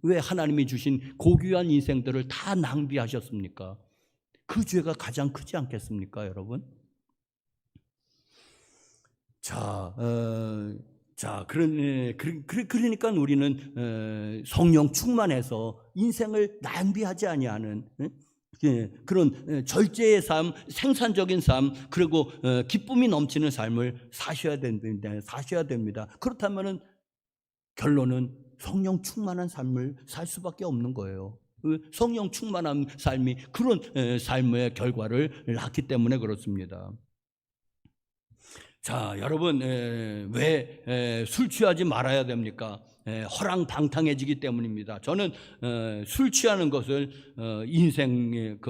왜 하나님이 주신 고귀한 인생들을 다 낭비하셨습니까? 그 죄가 가장 크지 않겠습니까, 여러분? 그러니까 우리는 성령 충만해서 인생을 낭비하지 아니하는 그런 절제의 삶, 생산적인 삶, 그리고 기쁨이 넘치는 삶을 사셔야 됩니다. 그렇다면은 결론은 성령 충만한 삶을 살 수밖에 없는 거예요. 성령 충만한 삶이 그런 삶의 결과를 낳기 때문에 그렇습니다. 자, 여러분, 왜 술 취하지 말아야 됩니까? 허랑방탕해지기 때문입니다. 저는 술 취하는 것을 인생의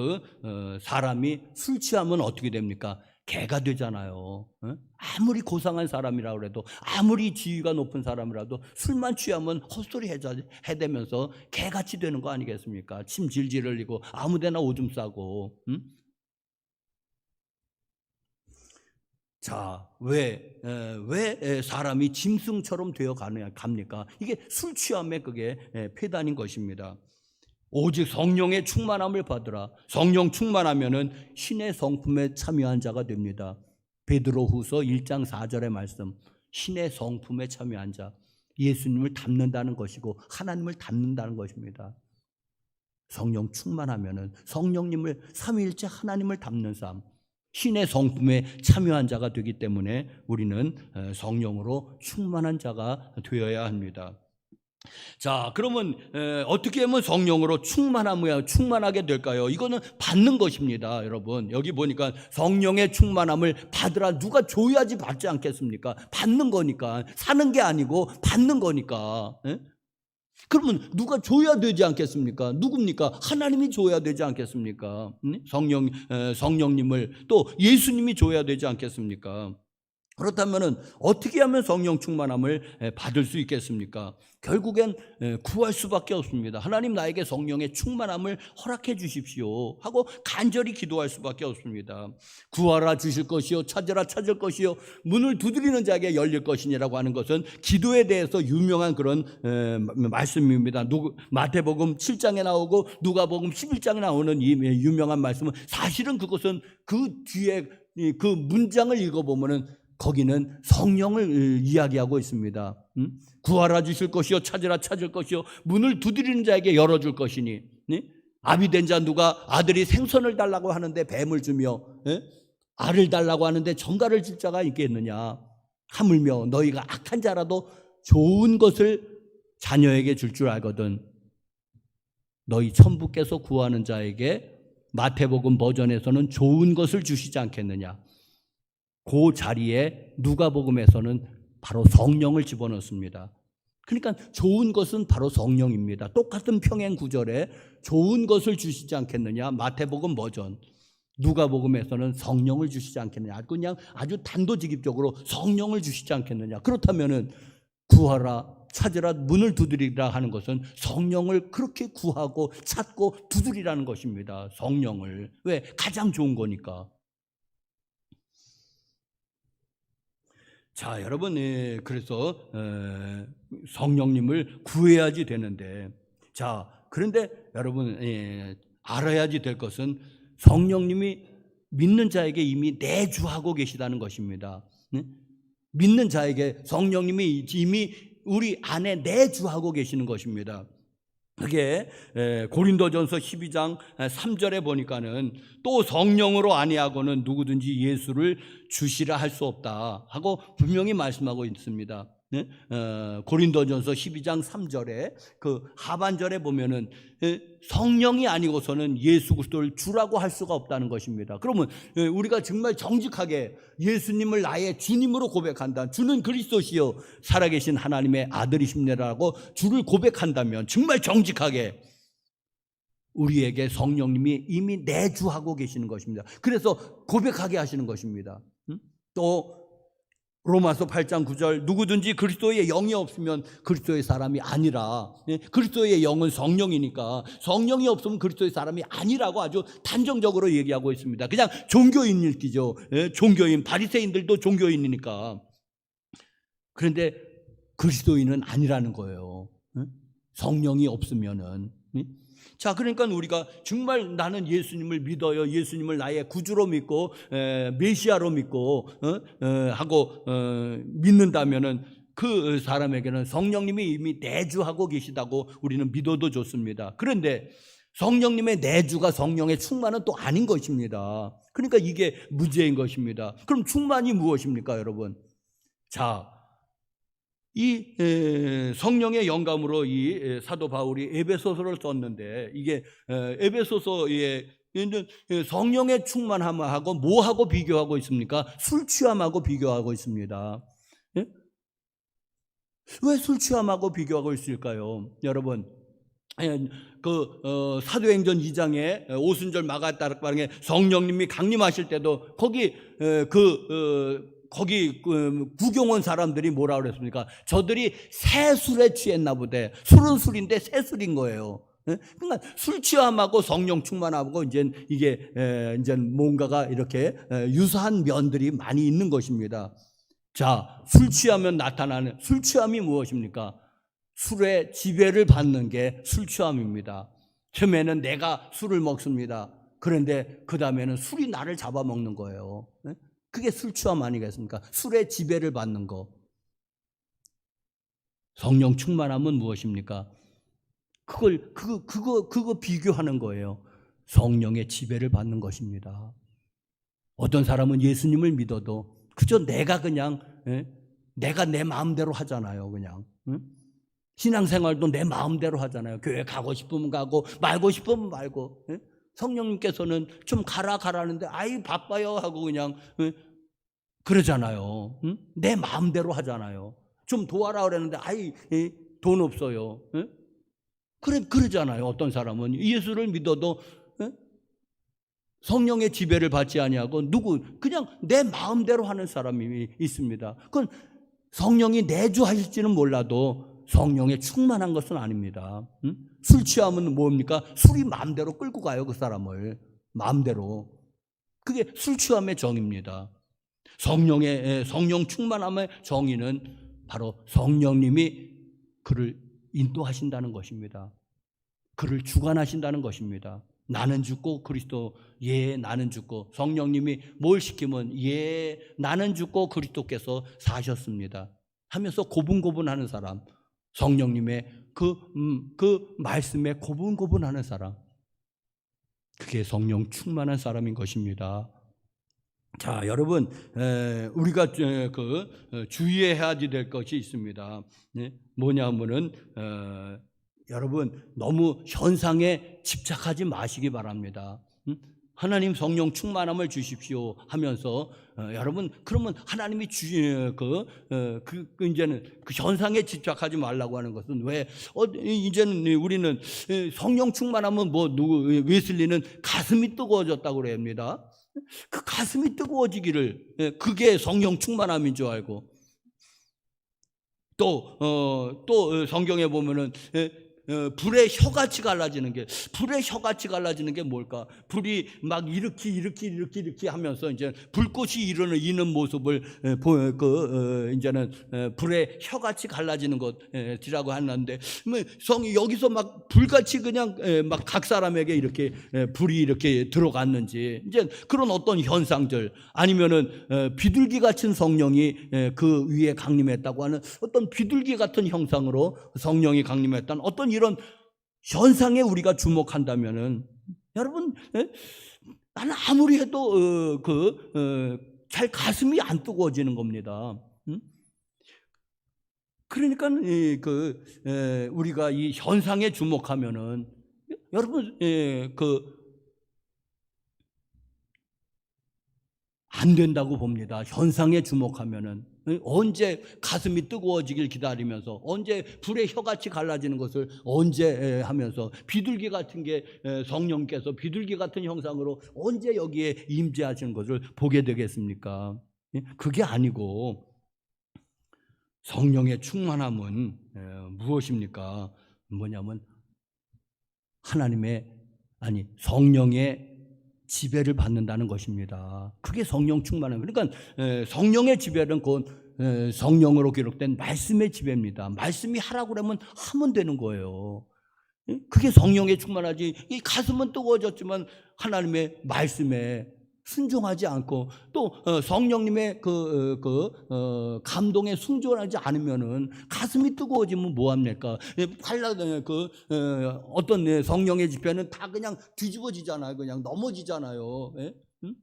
사람이 술 취하면 어떻게 됩니까? 개가 되잖아요. 아무리 고상한 사람이라고 해도, 아무리 지위가 높은 사람이라도 술만 취하면 헛소리 해대면서 개같이 되는 거 아니겠습니까? 침 질질 흘리고 아무데나 오줌 싸고. 자, 왜 사람이 짐승처럼 되어 갑니까? 이게 술 취함의 그게 폐단인 것입니다. 오직 성령의 충만함을 받으라. 성령 충만하면은 신의 성품에 참여한 자가 됩니다. 베드로후서 1장 4절의 말씀. 신의 성품에 참여한 자. 예수님을 닮는다는 것이고 하나님을 닮는다는 것입니다. 성령 충만하면은 성령님을, 삼위일체 하나님을 닮는 삶, 신의 성품에 참여한 자가 되기 때문에 우리는 성령으로 충만한 자가 되어야 합니다. 자, 그러면 어떻게 하면 성령으로 충만하게 될까요? 이거는 받는 것입니다, 여러분. 여기 보니까 성령의 충만함을 받으라. 누가 줘야지 받지 않겠습니까? 받는 거니까. 사는 게 아니고 받는 거니까. 그러면 누가 줘야 되지 않겠습니까? 누굽니까? 하나님이 줘야 되지 않겠습니까? 성령님을 또 예수님이 줘야 되지 않겠습니까? 그렇다면 어떻게 하면 성령 충만함을 받을 수 있겠습니까? 결국엔 구할 수밖에 없습니다. 하나님 나에게 성령의 충만함을 허락해 주십시오 하고 간절히 기도할 수밖에 없습니다. 구하라 주실 것이요 찾으라 찾을 것이요 문을 두드리는 자에게 열릴 것이니라고 하는 것은 기도에 대해서 유명한 그런 말씀입니다. 마태복음 7장에 나오고 누가복음 11장에 나오는 이 유명한 말씀은 사실은 그것은 그 뒤에 그 문장을 읽어보면은 거기는 성령을 이야기하고 있습니다. 구하라 주실 것이요 찾으라 찾을 것이요 문을 두드리는 자에게 열어줄 것이니. 아비된 자 누가 아들이 생선을 달라고 하는데 뱀을 주며 알을 달라고 하는데 정갈을 줄 자가 있겠느냐. 하물며 너희가 악한 자라도 좋은 것을 자녀에게 줄 줄 알거든. 너희 천부께서 구하는 자에게 마태복음 버전에서는 좋은 것을 주시지 않겠느냐. 그 자리에 누가복음에서는 바로 성령을 집어넣습니다. 그러니까 좋은 것은 바로 성령입니다. 똑같은 평행 구절에 좋은 것을 주시지 않겠느냐. 마태복음 버전, 누가복음에서는 성령을 주시지 않겠느냐. 그냥 아주 단도직입적으로 성령을 주시지 않겠느냐. 그렇다면은 구하라 찾으라 문을 두드리라 하는 것은 성령을 그렇게 구하고 찾고 두드리라는 것입니다. 성령을. 왜? 가장 좋은 거니까. 자, 여러분, 그래서 성령님을 구해야지 되는데, 자, 그런데 여러분 알아야지 될 것은 성령님이 믿는 자에게 이미 내주하고 계시다는 것입니다. 믿는 자에게 성령님이 이미 우리 안에 내주하고 계시는 것입니다. 그게 고린도전서 12장 3절에 보니까는 또 성령으로 아니하고는 누구든지 예수를 주시라 할 수 없다 하고 분명히 말씀하고 있습니다. 고린도전서 12장 3절에 그 하반절에 보면은 성령이 아니고서는 예수 그리스도를 주라고 할 수가 없다는 것입니다. 그러면 우리가 정말 정직하게 예수님을 나의 주님으로 고백한다. 주는 그리스도시요 살아계신 하나님의 아들이십니다라고 주를 고백한다면 정말 정직하게 우리에게 성령님이 이미 내주하고 계시는 것입니다. 그래서 고백하게 하시는 것입니다. 또 로마서 8장 9절 누구든지 그리스도의 영이 없으면 그리스도의 사람이 아니라. 그리스도의 영은 성령이니까 성령이 없으면 그리스도의 사람이 아니라고 아주 단정적으로 얘기하고 있습니다. 그냥 종교인 읽기죠. 종교인, 바리새인들도 종교인이니까. 그런데 그리스도인은 아니라는 거예요. 성령이 없으면은. 자, 그러니까 우리가 정말 나는 예수님을 믿어요. 예수님을 나의 구주로 믿고 메시아로 믿고 하고 믿는다면은 그 사람에게는 성령님이 이미 내주하고 계시다고 우리는 믿어도 좋습니다. 그런데 성령님의 내주가 성령의 충만은 또 아닌 것입니다. 그러니까 이게 문제인 것입니다. 그럼 충만이 무엇입니까, 여러분? 자, 이 성령의 영감으로 이 사도 바울이 에베소서를 썼는데 이게 에베소서에 있는 성령의 충만함하고 뭐하고 비교하고 있습니까? 술 취함하고 비교하고 있습니다. 왜 술 취함하고 비교하고 있을까요? 여러분, 사도행전 2장에 오순절 마가다락방에 성령님이 강림하실 때도 거기 구경 온 사람들이 뭐라 그랬습니까? 저들이 새 술에 취했나 보대. 술은 술인데 새 술인 거예요. 그러니까 술 취함하고 성령 충만하고 이제 뭔가가 이렇게 유사한 면들이 많이 있는 것입니다. 자, 술 취하면 나타나는 술 취함이 무엇입니까? 술의 지배를 받는 게 술 취함입니다. 처음에는 내가 술을 먹습니다. 그런데 그 다음에는 술이 나를 잡아먹는 거예요. 그게 술 취함 아니겠습니까? 술의 지배를 받는 거. 성령 충만함은 무엇입니까? 그거 비교하는 거예요. 성령의 지배를 받는 것입니다. 어떤 사람은 예수님을 믿어도 그저 내가 내 마음대로 하잖아요, 그냥. 신앙생활도 내 마음대로 하잖아요. 교회 가고 싶으면 가고 말고 싶으면 말고. 성령님께서는 좀 가라는데 아이 바빠요 하고 그냥 그러잖아요. 내 마음대로 하잖아요. 좀 도와라 그랬는데 아이 돈 없어요. 그러잖아요. 어떤 사람은 예수를 믿어도 성령의 지배를 받지 아니하고 그냥 내 마음대로 하는 사람이 있습니다. 그건 성령이 내주하실지는 몰라도 성령에 충만한 것은 아닙니다. 술 취하면 뭡니까? 술이 마음대로 끌고 가요, 그 사람을. 마음대로. 그게 술 취함의 정의입니다. 성령 충만함의 정의는 바로 성령님이 그를 인도하신다는 것입니다. 그를 주관하신다는 것입니다. 나는 죽고 그리스도, 예, 나는 죽고, 성령님이 뭘 시키면 예, 나는 죽고 그리스도께서 사셨습니다 하면서 고분고분하는 사람, 성령님의 그 말씀에 고분고분하는 사람, 그게 성령 충만한 사람인 것입니다. 자, 여러분, 우리가 주의해야 될 것이 있습니다. 뭐냐면은 여러분, 너무 현상에 집착하지 마시기 바랍니다. 하나님 성령 충만함을 주십시오 하면서 여러분, 그러면 하나님이 이제는 그 현상에 집착하지 말라고 하는 것은 왜? 이제는 우리는 성령 충만하면 웨슬리는 가슴이 뜨거워졌다고 그럽니다. 그 가슴이 뜨거워지기를, 그게 성령 충만함인 줄 알고, 또 성경에 보면은 불의 혀같이 갈라지는 게 뭘까? 불이 막 이렇게 하면서 이제 불꽃이 이는 모습을 이제는 불의 혀같이 갈라지는 것이라고 하는데, 여기서 막 불같이 그냥 막 각 사람에게 이렇게 불이 이렇게 들어갔는지, 이제 그런 어떤 현상들, 아니면은 비둘기 같은 성령이 그 위에 강림했다고 하는 어떤 비둘기 같은 형상으로 성령이 강림했다는 어떤 이런 현상에 우리가 주목한다면은, 여러분, 나는 아무리 해도 잘 가슴이 안 뜨거워지는 겁니다. 그러니까 우리가 이 현상에 주목하면은, 여러분, 안 된다고 봅니다. 현상에 주목하면은. 언제 가슴이 뜨거워지길 기다리면서, 언제 불의 혀같이 갈라지는 것을 언제 하면서, 비둘기 같은 게 성령께서 비둘기 같은 형상으로 언제 여기에 임재하시는 것을 보게 되겠습니까? 그게 아니고, 성령의 충만함은 무엇입니까? 뭐냐면 성령의 지배를 받는다는 것입니다. 그게 성령 충만함. 그러니까 성령의 지배는 곧 성령으로 기록된 말씀의 지배입니다. 말씀이 하라고 그러면 하면 되는 거예요. 그게 성령에 충만하지. 이 가슴은 뜨거워졌지만 하나님의 말씀에 순종하지 않고, 또 성령님의 감동에 순종하지 않으면은 가슴이 뜨거워지면 뭐 합니까? 어떤 성령의 집회는 다 그냥 뒤집어지잖아요. 그냥 넘어지잖아요. 응?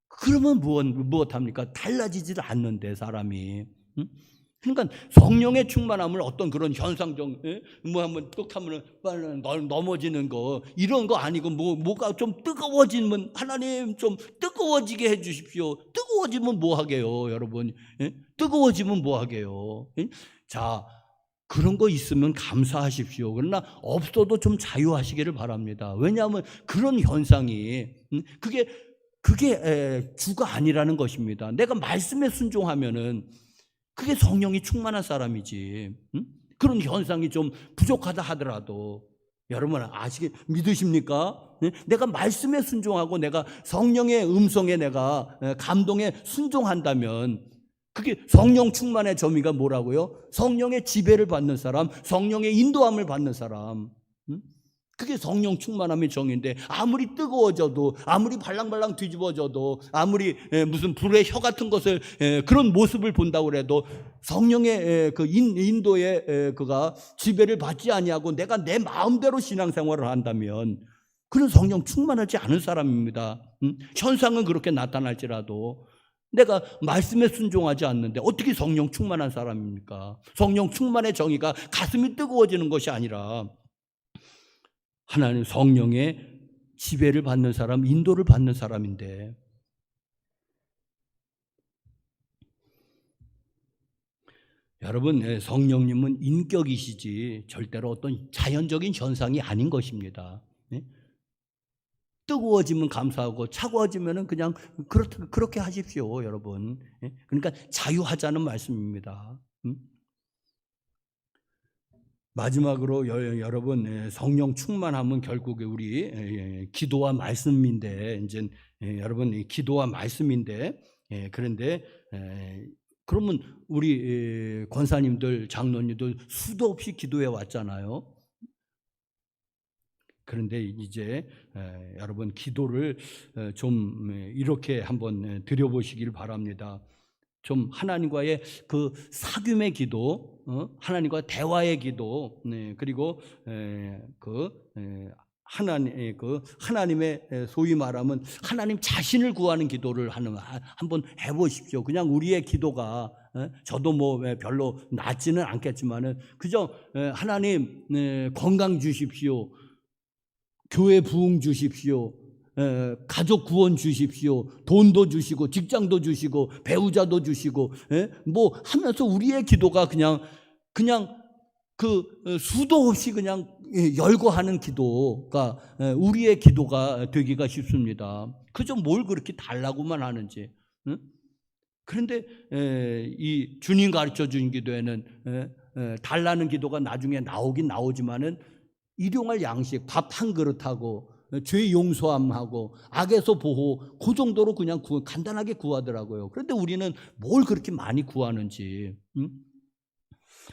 그러면 무엇합니까? 달라지질 않는데, 사람이. 응? 그러니까 성령의 충만함을 어떤 그런 현상적, 한번 뚝 하면 넘어지는 거, 이런 거 아니고, 뭐가 좀 뜨거워지면, 하나님 좀 뜨거워지게 해 주십시오. 뜨거워지면 뭐 하게요, 여러분? 뜨거워지면 뭐 하게요? 자, 그런 거 있으면 감사하십시오. 그러나 없어도 좀 자유하시기를 바랍니다. 왜냐하면 그런 현상이, 그게 주가 아니라는 것입니다. 내가 말씀에 순종하면은 그게 성령이 충만한 사람이지. 그런 현상이 좀 부족하다 하더라도, 여러분 믿으십니까? 내가 말씀에 순종하고 내가 성령의 음성에 내가 감동에 순종한다면, 그게 성령 충만의 점이가 뭐라고요? 성령의 지배를 받는 사람, 성령의 인도함을 받는 사람. 그게 성령 충만함의 정의인데, 아무리 뜨거워져도, 아무리 발랑발랑 뒤집어져도, 아무리 무슨 불의 혀 같은 것을 그런 모습을 본다고 해도 성령의 그 인도에 그가 지배를 받지 아니하고 내가 내 마음대로 신앙생활을 한다면, 그는 성령 충만하지 않은 사람입니다. 현상은 그렇게 나타날지라도 내가 말씀에 순종하지 않는데 어떻게 성령 충만한 사람입니까? 성령 충만의 정의가 가슴이 뜨거워지는 것이 아니라 하나님 성령의 지배를 받는 사람, 인도를 받는 사람인데, 여러분, 성령님은 인격이시지 절대로 어떤 자연적인 현상이 아닌 것입니다. 뜨거워지면 감사하고 차가워지면은 그냥 그렇게 하십시오, 여러분. 그러니까 자유하자는 말씀입니다. 마지막으로 여러분, 성령 충만하면 결국 우리 기도와 말씀인데, 이제 여러분 기도와 말씀인데, 그런데 그러면 우리 권사님들, 장로님들 수도 없이 기도해 왔잖아요. 그런데 이제 여러분 기도를 좀 이렇게 한번 드려보시길 바랍니다. 좀 하나님과의 그 사귐의 기도, 하나님과 대화의 기도, 그리고 하나님의 소위 말하면 하나님 자신을 구하는 기도를 한번 해보십시오. 그냥 우리의 기도가 저도 뭐 별로 낫지는 않겠지만은 그저 하나님 건강 주십시오, 교회 부흥 주십시오, 가족 구원 주십시오, 돈도 주시고 직장도 주시고 배우자도 주시고 뭐 하면서 우리의 기도가 그냥 그 수도 없이 그냥 열거하는 기도가 우리의 기도가 되기가 쉽습니다. 그저 뭘 그렇게 달라고만 하는지. 그런데 이 주님 가르쳐 준 기도에는 달라는 기도가 나중에 나오긴 나오지만은 일용할 양식, 밥 한 그릇하고 죄 용서함하고 악에서 보호, 그 정도로 그냥 간단하게 구하더라고요. 그런데 우리는 뭘 그렇게 많이 구하는지.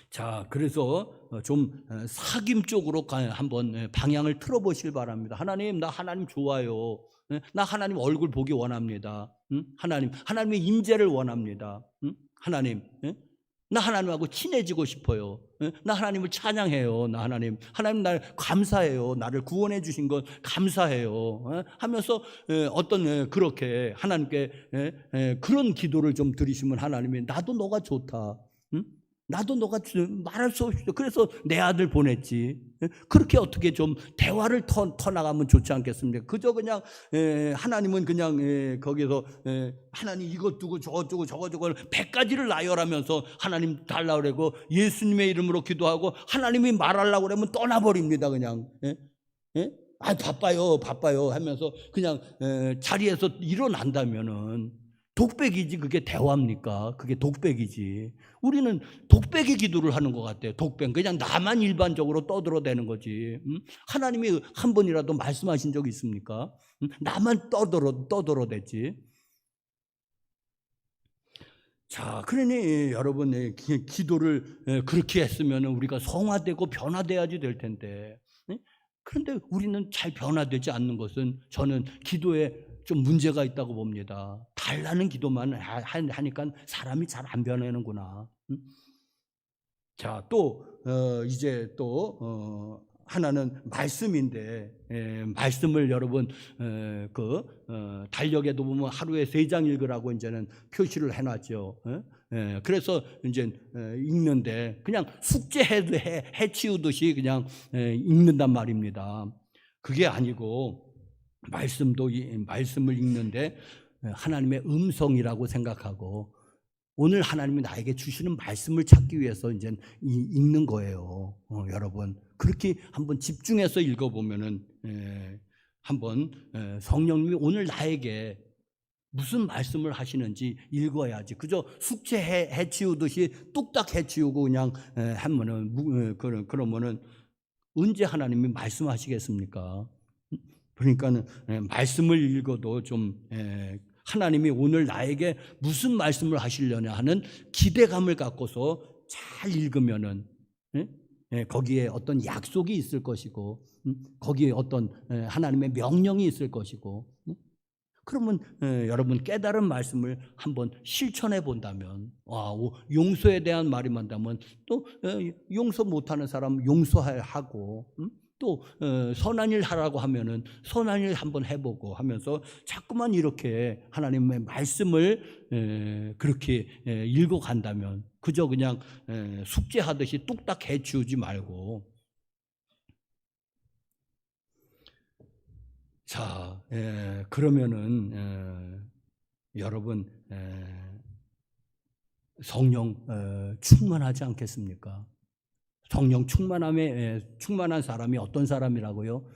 자, 그래서 좀 사귐 쪽으로 한번 방향을 틀어보시길 바랍니다. 하나님, 나 하나님 좋아요. 나 하나님 얼굴 보기 원합니다. 하나님의 임재를 원합니다. 하나님, 나 하나님하고 친해지고 싶어요. 나 하나님을 찬양해요. 나 하나님 날 감사해요. 나를 구원해 주신 것 감사해요. 하면서 어떤 그렇게 하나님께 그런 기도를 좀 드리시면 하나님이 나도 너가 좋다. 나도 너가 말할 수 없이 그래서 내 아들 보냈지. 그렇게 어떻게 좀 대화를 터나가면 좋지 않겠습니까? 그저 그냥 하나님은 그냥 거기서 하나님 이것 두고 저것 두고 저것 두고 100가지를 나열하면서 하나님 달라고 그러고 예수님의 이름으로 기도하고 하나님이 말하려고 그러면 떠나버립니다. 그냥 바빠요 하면서 그냥 자리에서 일어난다면은 독백이지 그게 대화입니까? 그게 독백이지. 우리는 독백의 기도를 하는 것 같아요. 독백. 그냥 나만 일반적으로 떠들어대는 거지. 하나님이 한 번이라도 말씀하신 적이 있습니까? 나만 떠들어대지. 자, 그러니 여러분 기도를 그렇게 했으면 우리가 성화되고 변화돼야지 될 텐데. 그런데 우리는 잘 변화되지 않는 것은 저는 기도에 좀 문제가 있다고 봅니다. 달라는 기도만 하니까 사람이 잘 안 변하는구나. 자, 또 이제 또 하나는 말씀인데 말씀을 여러분 달력에도 보면 하루에 3장 읽으라고 이제는 표시를 해놨죠. 그래서 이제 읽는데 그냥 숙제해도 해치우듯이 그냥 읽는단 말입니다. 그게 아니고 말씀을 읽는데 하나님의 음성이라고 생각하고 오늘 하나님이 나에게 주시는 말씀을 찾기 위해서 이제 읽는 거예요. 여러분 그렇게 한번 집중해서 읽어보면은 한번 성령님이 오늘 나에게 무슨 말씀을 하시는지 읽어야지. 그저 숙제 해치우듯이 뚝딱 해치우고 그냥 하면은 그러면은 언제 하나님이 말씀하시겠습니까? 그러니까는 말씀을 읽어도 좀 하나님이 오늘 나에게 무슨 말씀을 하시려냐 하는 기대감을 갖고서 잘 읽으면은 거기에 어떤 약속이 있을 것이고 거기에 어떤 하나님의 명령이 있을 것이고 그러면 여러분 깨달은 말씀을 한번 실천해 본다면 용서에 대한 말이 많다면 또 용서 못하는 사람 용서하고 또 선한 일 하라고 하면은 선한 일 한번 해보고 하면서 자꾸만 이렇게 하나님의 말씀을 그렇게 읽어간다면 그저 그냥 숙제하듯이 뚝딱 해치우지 말고 자 그러면은 여러분 성령 충만하지 않겠습니까? 성령 충만한 사람이 어떤 사람이라고요?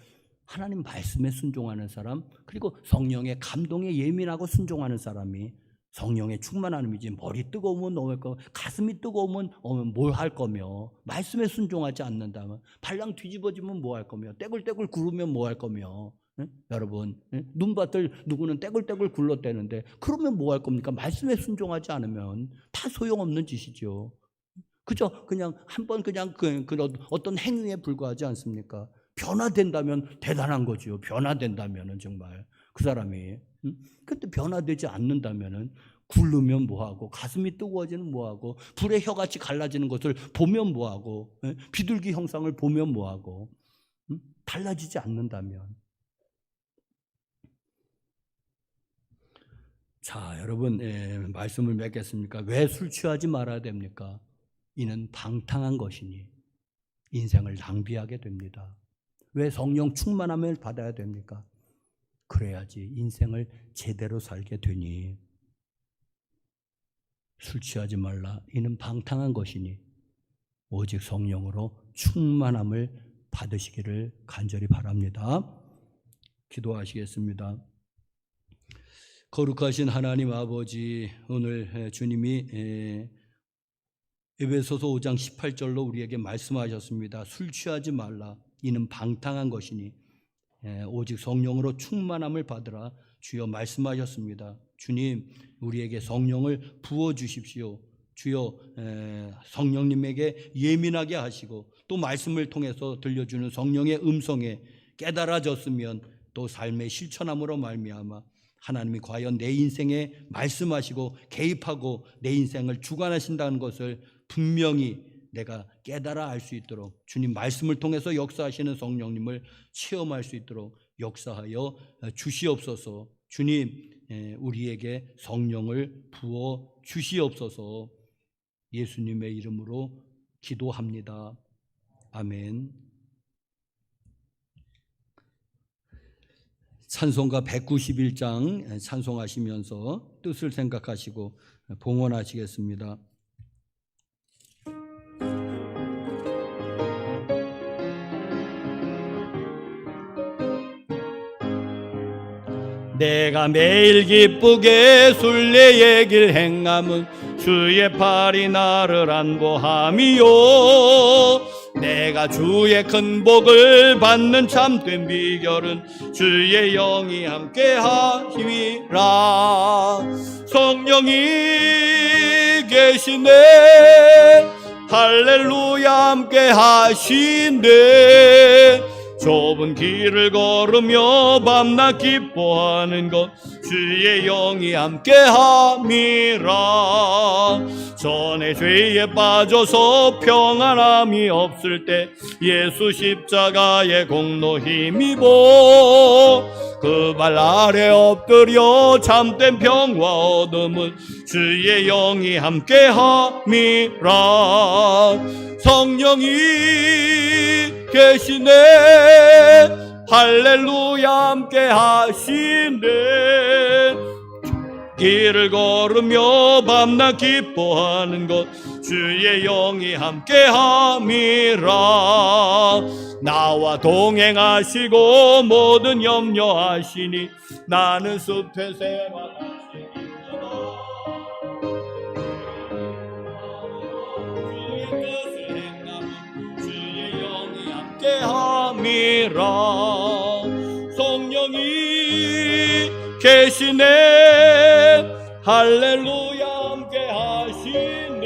하나님 말씀에 순종하는 사람, 그리고 성령의 감동에 예민하고 순종하는 사람이 성령의 충만함이지. 머리 뜨거우면 넘을 거, 가슴이 뜨거우면 뭘 할 거며, 말씀에 순종하지 않는다면, 발랑 뒤집어지면 뭐 할 거며, 떼굴떼굴 구르면 뭐 할 거며. 응? 여러분, 응? 눈밭을 누구는 떼굴떼굴 굴렀대는데 그러면 뭐 할 겁니까? 말씀에 순종하지 않으면 다 소용없는 짓이죠. 그죠? 그냥 한번 그냥 어떤 행위에 불과하지 않습니까? 변화된다면 대단한 거죠. 변화된다면은 정말 그 사람이. 응? 근데 변화되지 않는다면은 굴르면 뭐하고, 가슴이 뜨거워지는 뭐하고, 불의 혀같이 갈라지는 것을 보면 뭐하고, 비둘기 형상을 보면 뭐하고, 달라지지 않는다면. 자, 여러분, 말씀을 맺겠습니까? 왜 술 취하지 말아야 됩니까? 이는 방탕한 것이니 인생을 낭비하게 됩니다. 왜 성령 충만함을 받아야 됩니까? 그래야지 인생을 제대로 살게 되니. 술 취하지 말라. 이는 방탕한 것이니 오직 성령으로 충만함을 받으시기를 간절히 바랍니다. 기도하시겠습니다. 거룩하신 하나님 아버지, 오늘 주님이 에베소서 5장 18절로 우리에게 말씀하셨습니다. 술 취하지 말라. 이는 방탕한 것이니 오직 성령으로 충만함을 받으라. 주여 말씀하셨습니다. 주님, 우리에게 성령을 부어주십시오. 주여, 성령님에게 예민하게 하시고 또 말씀을 통해서 들려주는 성령의 음성에 깨달아졌으면 또 삶의 실천함으로 말미암아 하나님이 과연 내 인생에 말씀하시고 개입하고 내 인생을 주관하신다는 것을 분명히 내가 깨달아 알 수 있도록, 주님 말씀을 통해서 역사하시는 성령님을 체험할 수 있도록 역사하여 주시옵소서. 주님, 우리에게 성령을 부어 주시옵소서. 예수님의 이름으로 기도합니다. 아멘. 찬송가 191장 찬송하시면서 뜻을 생각하시고 봉헌하시겠습니다. 내가 매일 기쁘게 순례의 길 행함은 주의 팔이 나를 안보함이요. 내가 주의 큰 복을 받는 참된 비결은 주의 영이 함께하심이라. 성령이 계시네, 할렐루야 함께하시네. 좁은 길을 걸으며 밤낮 기뻐하는 것 주의 영이 함께함이라. 전에 죄에 빠져서 평안함이 없을 때 예수 십자가의 공로 힘입어 그 발 아래 엎드려 참된 평화 얻음은 주의 영이 함께함이라. 성령이 계시네, 할렐루야 함께하시네. 길을 걸으며 밤낮 기뻐하는 것 주의 영이 함께함이라. 나와 동행하시고 모든 염려하시니 나는 숲의 새와 함께함이라. 성령이 계시네, 할렐루야 함께하시네.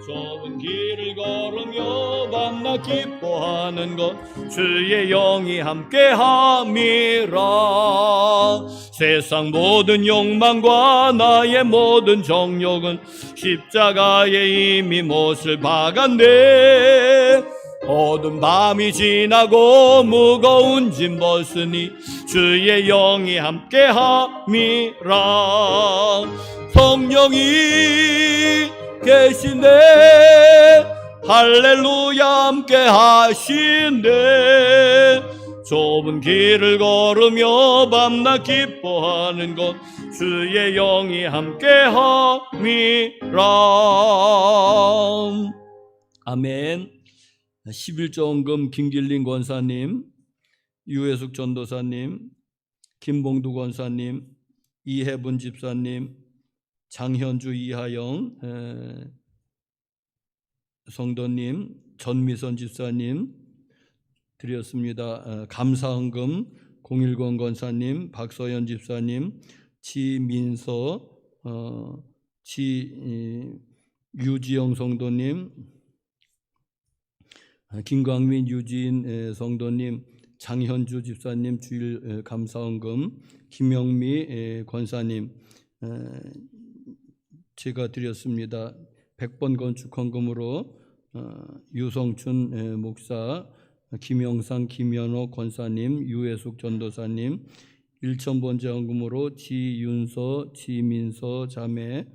좁은 길을 걸으며 밤낮 기뻐하는 것 주의 영이 함께함이라. 세상 모든 욕망과 나의 모든 정욕은 십자가에 이미 못을 박았네. 어두운 밤이 지나고 무거운 짐 벗으니 주의 영이 함께함이라. 성령이 계시네, 할렐루야 함께하시네. 좁은 길을 걸으며 밤낮 기뻐하는 것 주의 영이 함께함이라. 아멘. 11조원금 김길린 권사님, 유해숙 전도사님, 김봉두 권사님, 이혜분 집사님, 장현주 이하영 성도님, 전미선 집사님 드렸습니다. 감사헌금 010 권사님, 박서연 집사님, 지민서, 유지영 성도님, 김광민 유지인 성도님, 장현주 집사님 주일 감사헌금, 김영미 권사님 제가 드렸습니다. 100번 건축헌금으로 유성춘 목사, 김영상, 김현호 권사님, 유해숙 전도사님, 1000번째 헌금으로 지윤서, 지민서 자매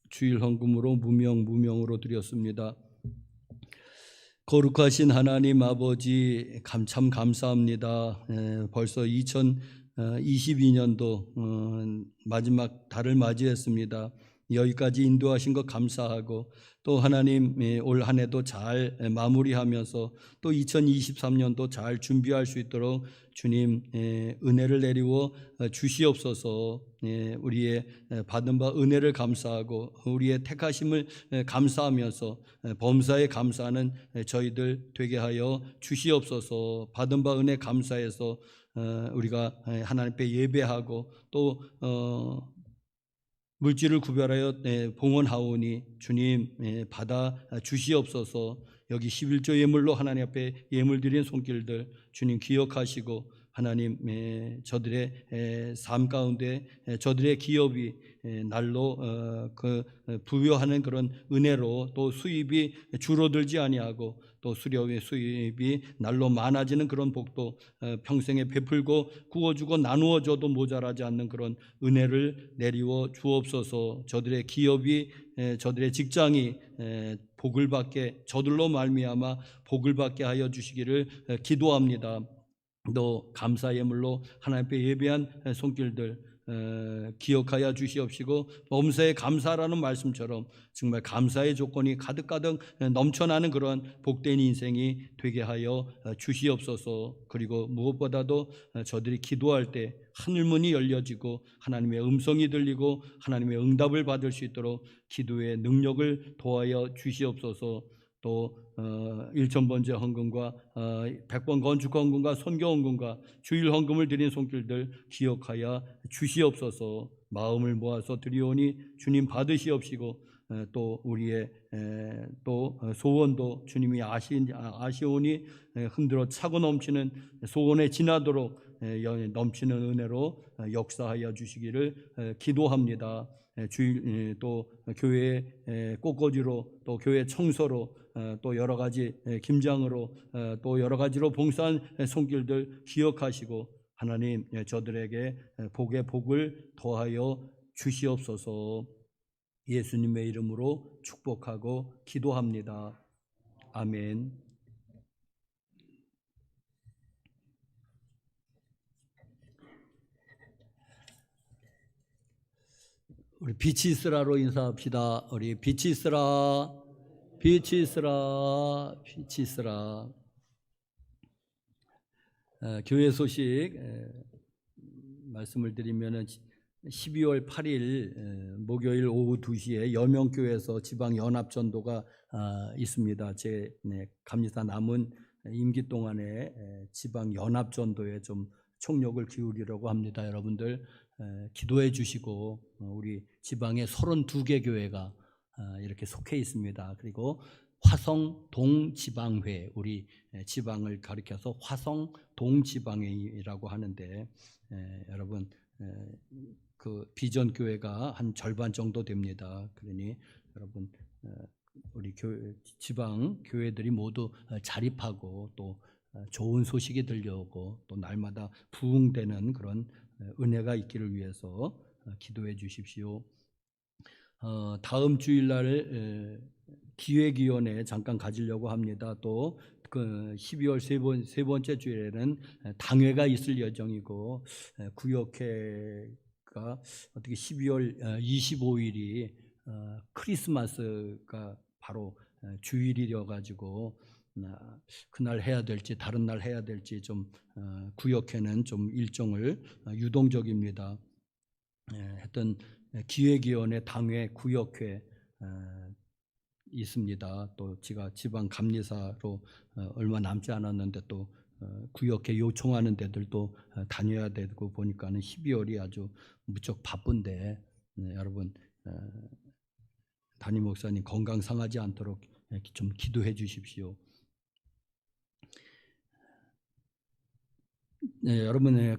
주일 헌금으로 무명으로 드렸습니다. 거룩하신 하나님 아버지 참 감사합니다. 벌써 2022년도 마지막 달을 맞이했습니다. 여기까지 인도하신 것 감사하고 또 하나님 올 한 해도 잘 마무리하면서 또 2023년도 잘 준비할 수 있도록 주님 은혜를 내리워 주시옵소서. 우리의 받은 바 은혜를 감사하고 우리의 택하심을 감사하면서 범사에 감사하는 저희들 되게 하여 주시옵소서. 받은 바 은혜 감사해서 우리가 하나님 앞에 예배하고 또 물질을 구별하여 봉헌하오니 주님 받아 주시옵소서. 여기 11조 예물로 하나님 앞에 예물 드린 손길들 주님 기억하시고 하나님 저들의 삶 가운데 저들의 기업이 날로 부여하는 그런 은혜로 또 수입이 줄어들지 아니하고 또 수렵의 수입이 날로 많아지는 그런 복도 평생에 베풀고 구워주고 나누어줘도 모자라지 않는 그런 은혜를 내리워 주옵소서. 저들의 기업이 저들의 직장이 복을 받게 저들로 말미암아 복을 받게 하여 주시기를 기도합니다. 또 감사 예물로 하나님 앞에 예배한 손길들 기억하여 주시옵시고 범사에 감사라는 말씀처럼 정말 감사의 조건이 가득가득 넘쳐나는 그런 복된 인생이 되게 하여 주시옵소서. 그리고 무엇보다도 저들이 기도할 때 하늘문이 열려지고 하나님의 음성이 들리고 하나님의 응답을 받을 수 있도록 기도의 능력을 도하여 주시옵소서. 또 1000번째 헌금과 100번 건축 헌금과 선교 헌금과 주일 헌금을 드린 손길들 기억하여 주시옵소서. 마음을 모아서 드리오니 주님 받으시옵시고 또 우리의 또 소원도 주님이 아시오니 흔들어 차고 넘치는 소원에 지나도록 넘치는 은혜로 역사하여 주시기를 기도합니다. 주일 또 교회 꽃꽂이로 또 교회 청소로 또 여러 가지 김장으로 또 여러 가지로 봉사한 손길들 기억하시고 하나님 저들에게 복의 복을 더하여 주시옵소서. 예수님의 이름으로 축복하고 기도합니다. 아멘. 우리 빛이 있으라로 인사합시다. 우리 빛이 있으라, 빛이 있으라, 빛이 있으라. 교회 소식 말씀을 드리면은 12월 8일 목요일 오후 2시에 여명교회에서 지방 연합 전도가 있습니다. 제 감리사 남은 임기 동안에 지방 연합 전도에 좀 총력을 기울이려고 합니다. 여러분들 기도해 주시고 우리 지방에 32개 교회가 이렇게 속해 있습니다. 그리고 화성 동지방회, 우리 지방을 가리켜서 화성 동지방회라고 하는데 여러분 그 비전 교회가 한 절반 정도 됩니다. 그러니 여러분 우리 지방 교회들이 모두 자립하고 또 좋은 소식이 들려오고 또 날마다 부흥되는 그런 은혜가 있기를 위해서 기도해 주십시오. 다음 주일날 기획위원회 잠깐 가지려고 합니다. 또 그 12월 세 번째 주일에는 당회가 있을 예정이고 구역회가 어떻게 12월 25일이 크리스마스가 바로 주일이려 가지고 그날 해야 될지 다른 날 해야 될지 좀 구역회는 좀 일정을 유동적입니다. 했던 기획위원회, 당회, 구역회 있습니다. 또 제가 지방 감리사로 얼마 남지 않았는데 또 구역회 요청하는 데들도 다녀야 되고 보니까는 12월이 아주 무척 바쁜데 여러분 담임 목사님 건강 상하지 않도록 좀 기도해 주십시오. 여러분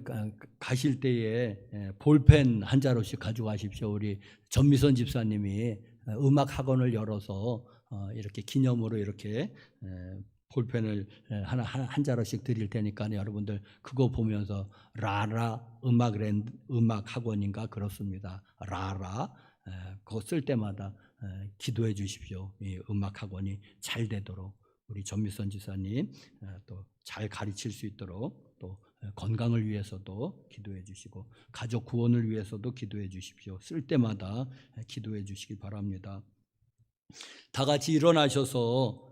가실 때에 볼펜 한 자루씩 가져가십시오. 우리 전미선 집사님이 음악 학원을 열어서 이렇게 기념으로 이렇게 볼펜을 한 자루씩 드릴 테니까 여러분들 그거 보면서 라라 음악 학원인가 그렇습니다. 라라 그거 쓸 때마다 기도해 주십시오. 이 음악 학원이 잘 되도록 우리 전미선 지사님 또 잘 가르칠 수 있도록 또 건강을 위해서도 기도해 주시고 가족 구원을 위해서도 기도해 주십시오. 쓸 때마다 기도해 주시기 바랍니다. 다 같이 일어나셔서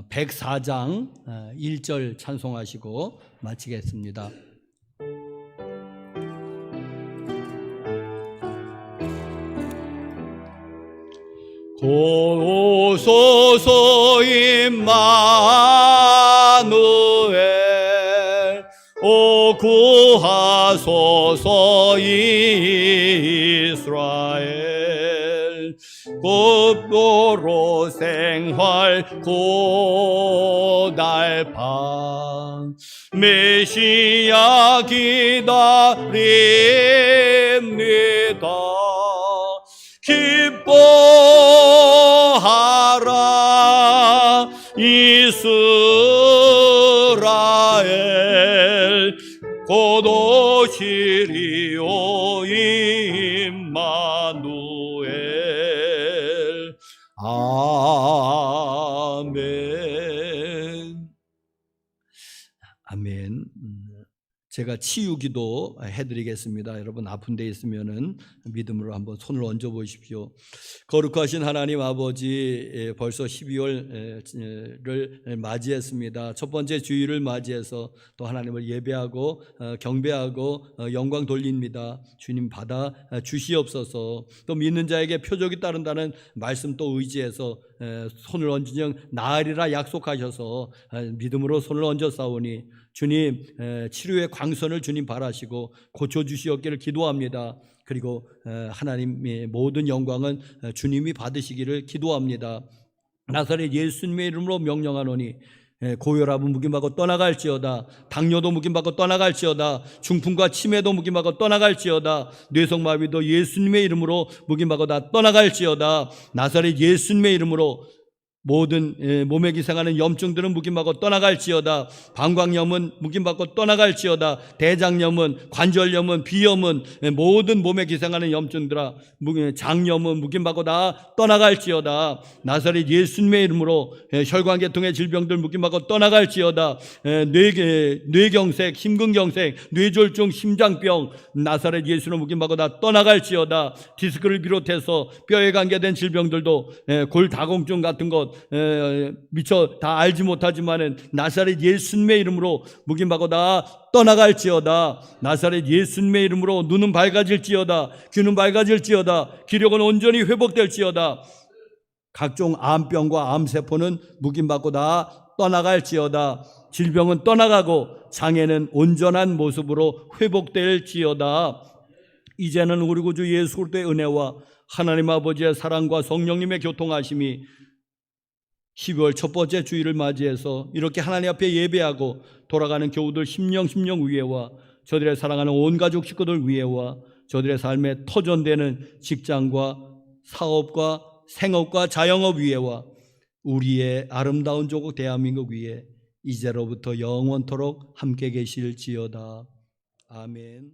104장 1절 찬송하시고 마치겠습니다. 고소서 임마누엘 오 구하소서 이스라엘 굽도로 생활 고달판 메시아 기다립니다. 기뻐하라 이스라엘 곧 오시리오 임마누엘 아멘. 아멘. 제가 치유기도 해드리겠습니다. 여러분 아픈 데 있으면은 믿음으로 한번 손을 얹어 보십시오. 거룩하신 하나님 아버지, 벌써 12월을 맞이했습니다. 첫 번째 주일을 맞이해서 또 하나님을 예배하고 경배하고 영광 돌립니다. 주님 받아 주시옵소서. 또 믿는 자에게 표적이 따른다는 말씀 또 의지해서 손을 얹으면 나으리라 약속하셔서 믿음으로 손을 얹어 싸우니 주님 치료의 광선을 주님 바라시고 고쳐주시옵기를 기도합니다. 그리고 하나님의 모든 영광은 주님이 받으시기를 기도합니다. 나사렛 예수님의 이름으로 명령하노니 고혈압은 묵임받고 떠나갈지어다. 당뇨도 묵임받고 떠나갈지어다. 중풍과 치매도 묵임받고 떠나갈지어다. 뇌성마비도 예수님의 이름으로 묵임받고 다 떠나갈지어다. 나사렛 예수님의 이름으로 모든 몸에 기생하는 염증들은 묵임받고 떠나갈지어다. 방광염은 묵임받고 떠나갈지어다. 대장염은, 관절염은, 비염은, 모든 몸에 기생하는 염증들아, 장염은 묵임받고 다 떠나갈지어다. 나사렛 예수님의 이름으로 혈관계통의 질병들 묵임받고 떠나갈지어다. 뇌경색, 심근경색, 뇌졸중, 심장병 나사렛 예수로 묵임받고 다 떠나갈지어다. 디스크를 비롯해서 뼈에 관계된 질병들도 골다공증 같은 것 미처 다 알지 못하지만은 나사렛 예수님의 이름으로 묵임받고 다 떠나갈지어다. 나사렛 예수님의 이름으로 눈은 밝아질지어다. 귀는 밝아질지어다. 기력은 온전히 회복될지어다. 각종 암병과 암세포는 묵임받고 다 떠나갈지어다. 질병은 떠나가고 장애는 온전한 모습으로 회복될지어다. 이제는 우리 구주 예수 그리스도의 은혜와 하나님 아버지의 사랑과 성령님의 교통하심이 12월 첫 번째 주일을 맞이해서 이렇게 하나님 앞에 예배하고 돌아가는 교우들 심령 위에와 저들의 사랑하는 온 가족 식구들 위에와 저들의 삶에 터전되는 직장과 사업과 생업과 자영업 위에와 우리의 아름다운 조국 대한민국 위에 이제로부터 영원토록 함께 계실지어다. 아멘.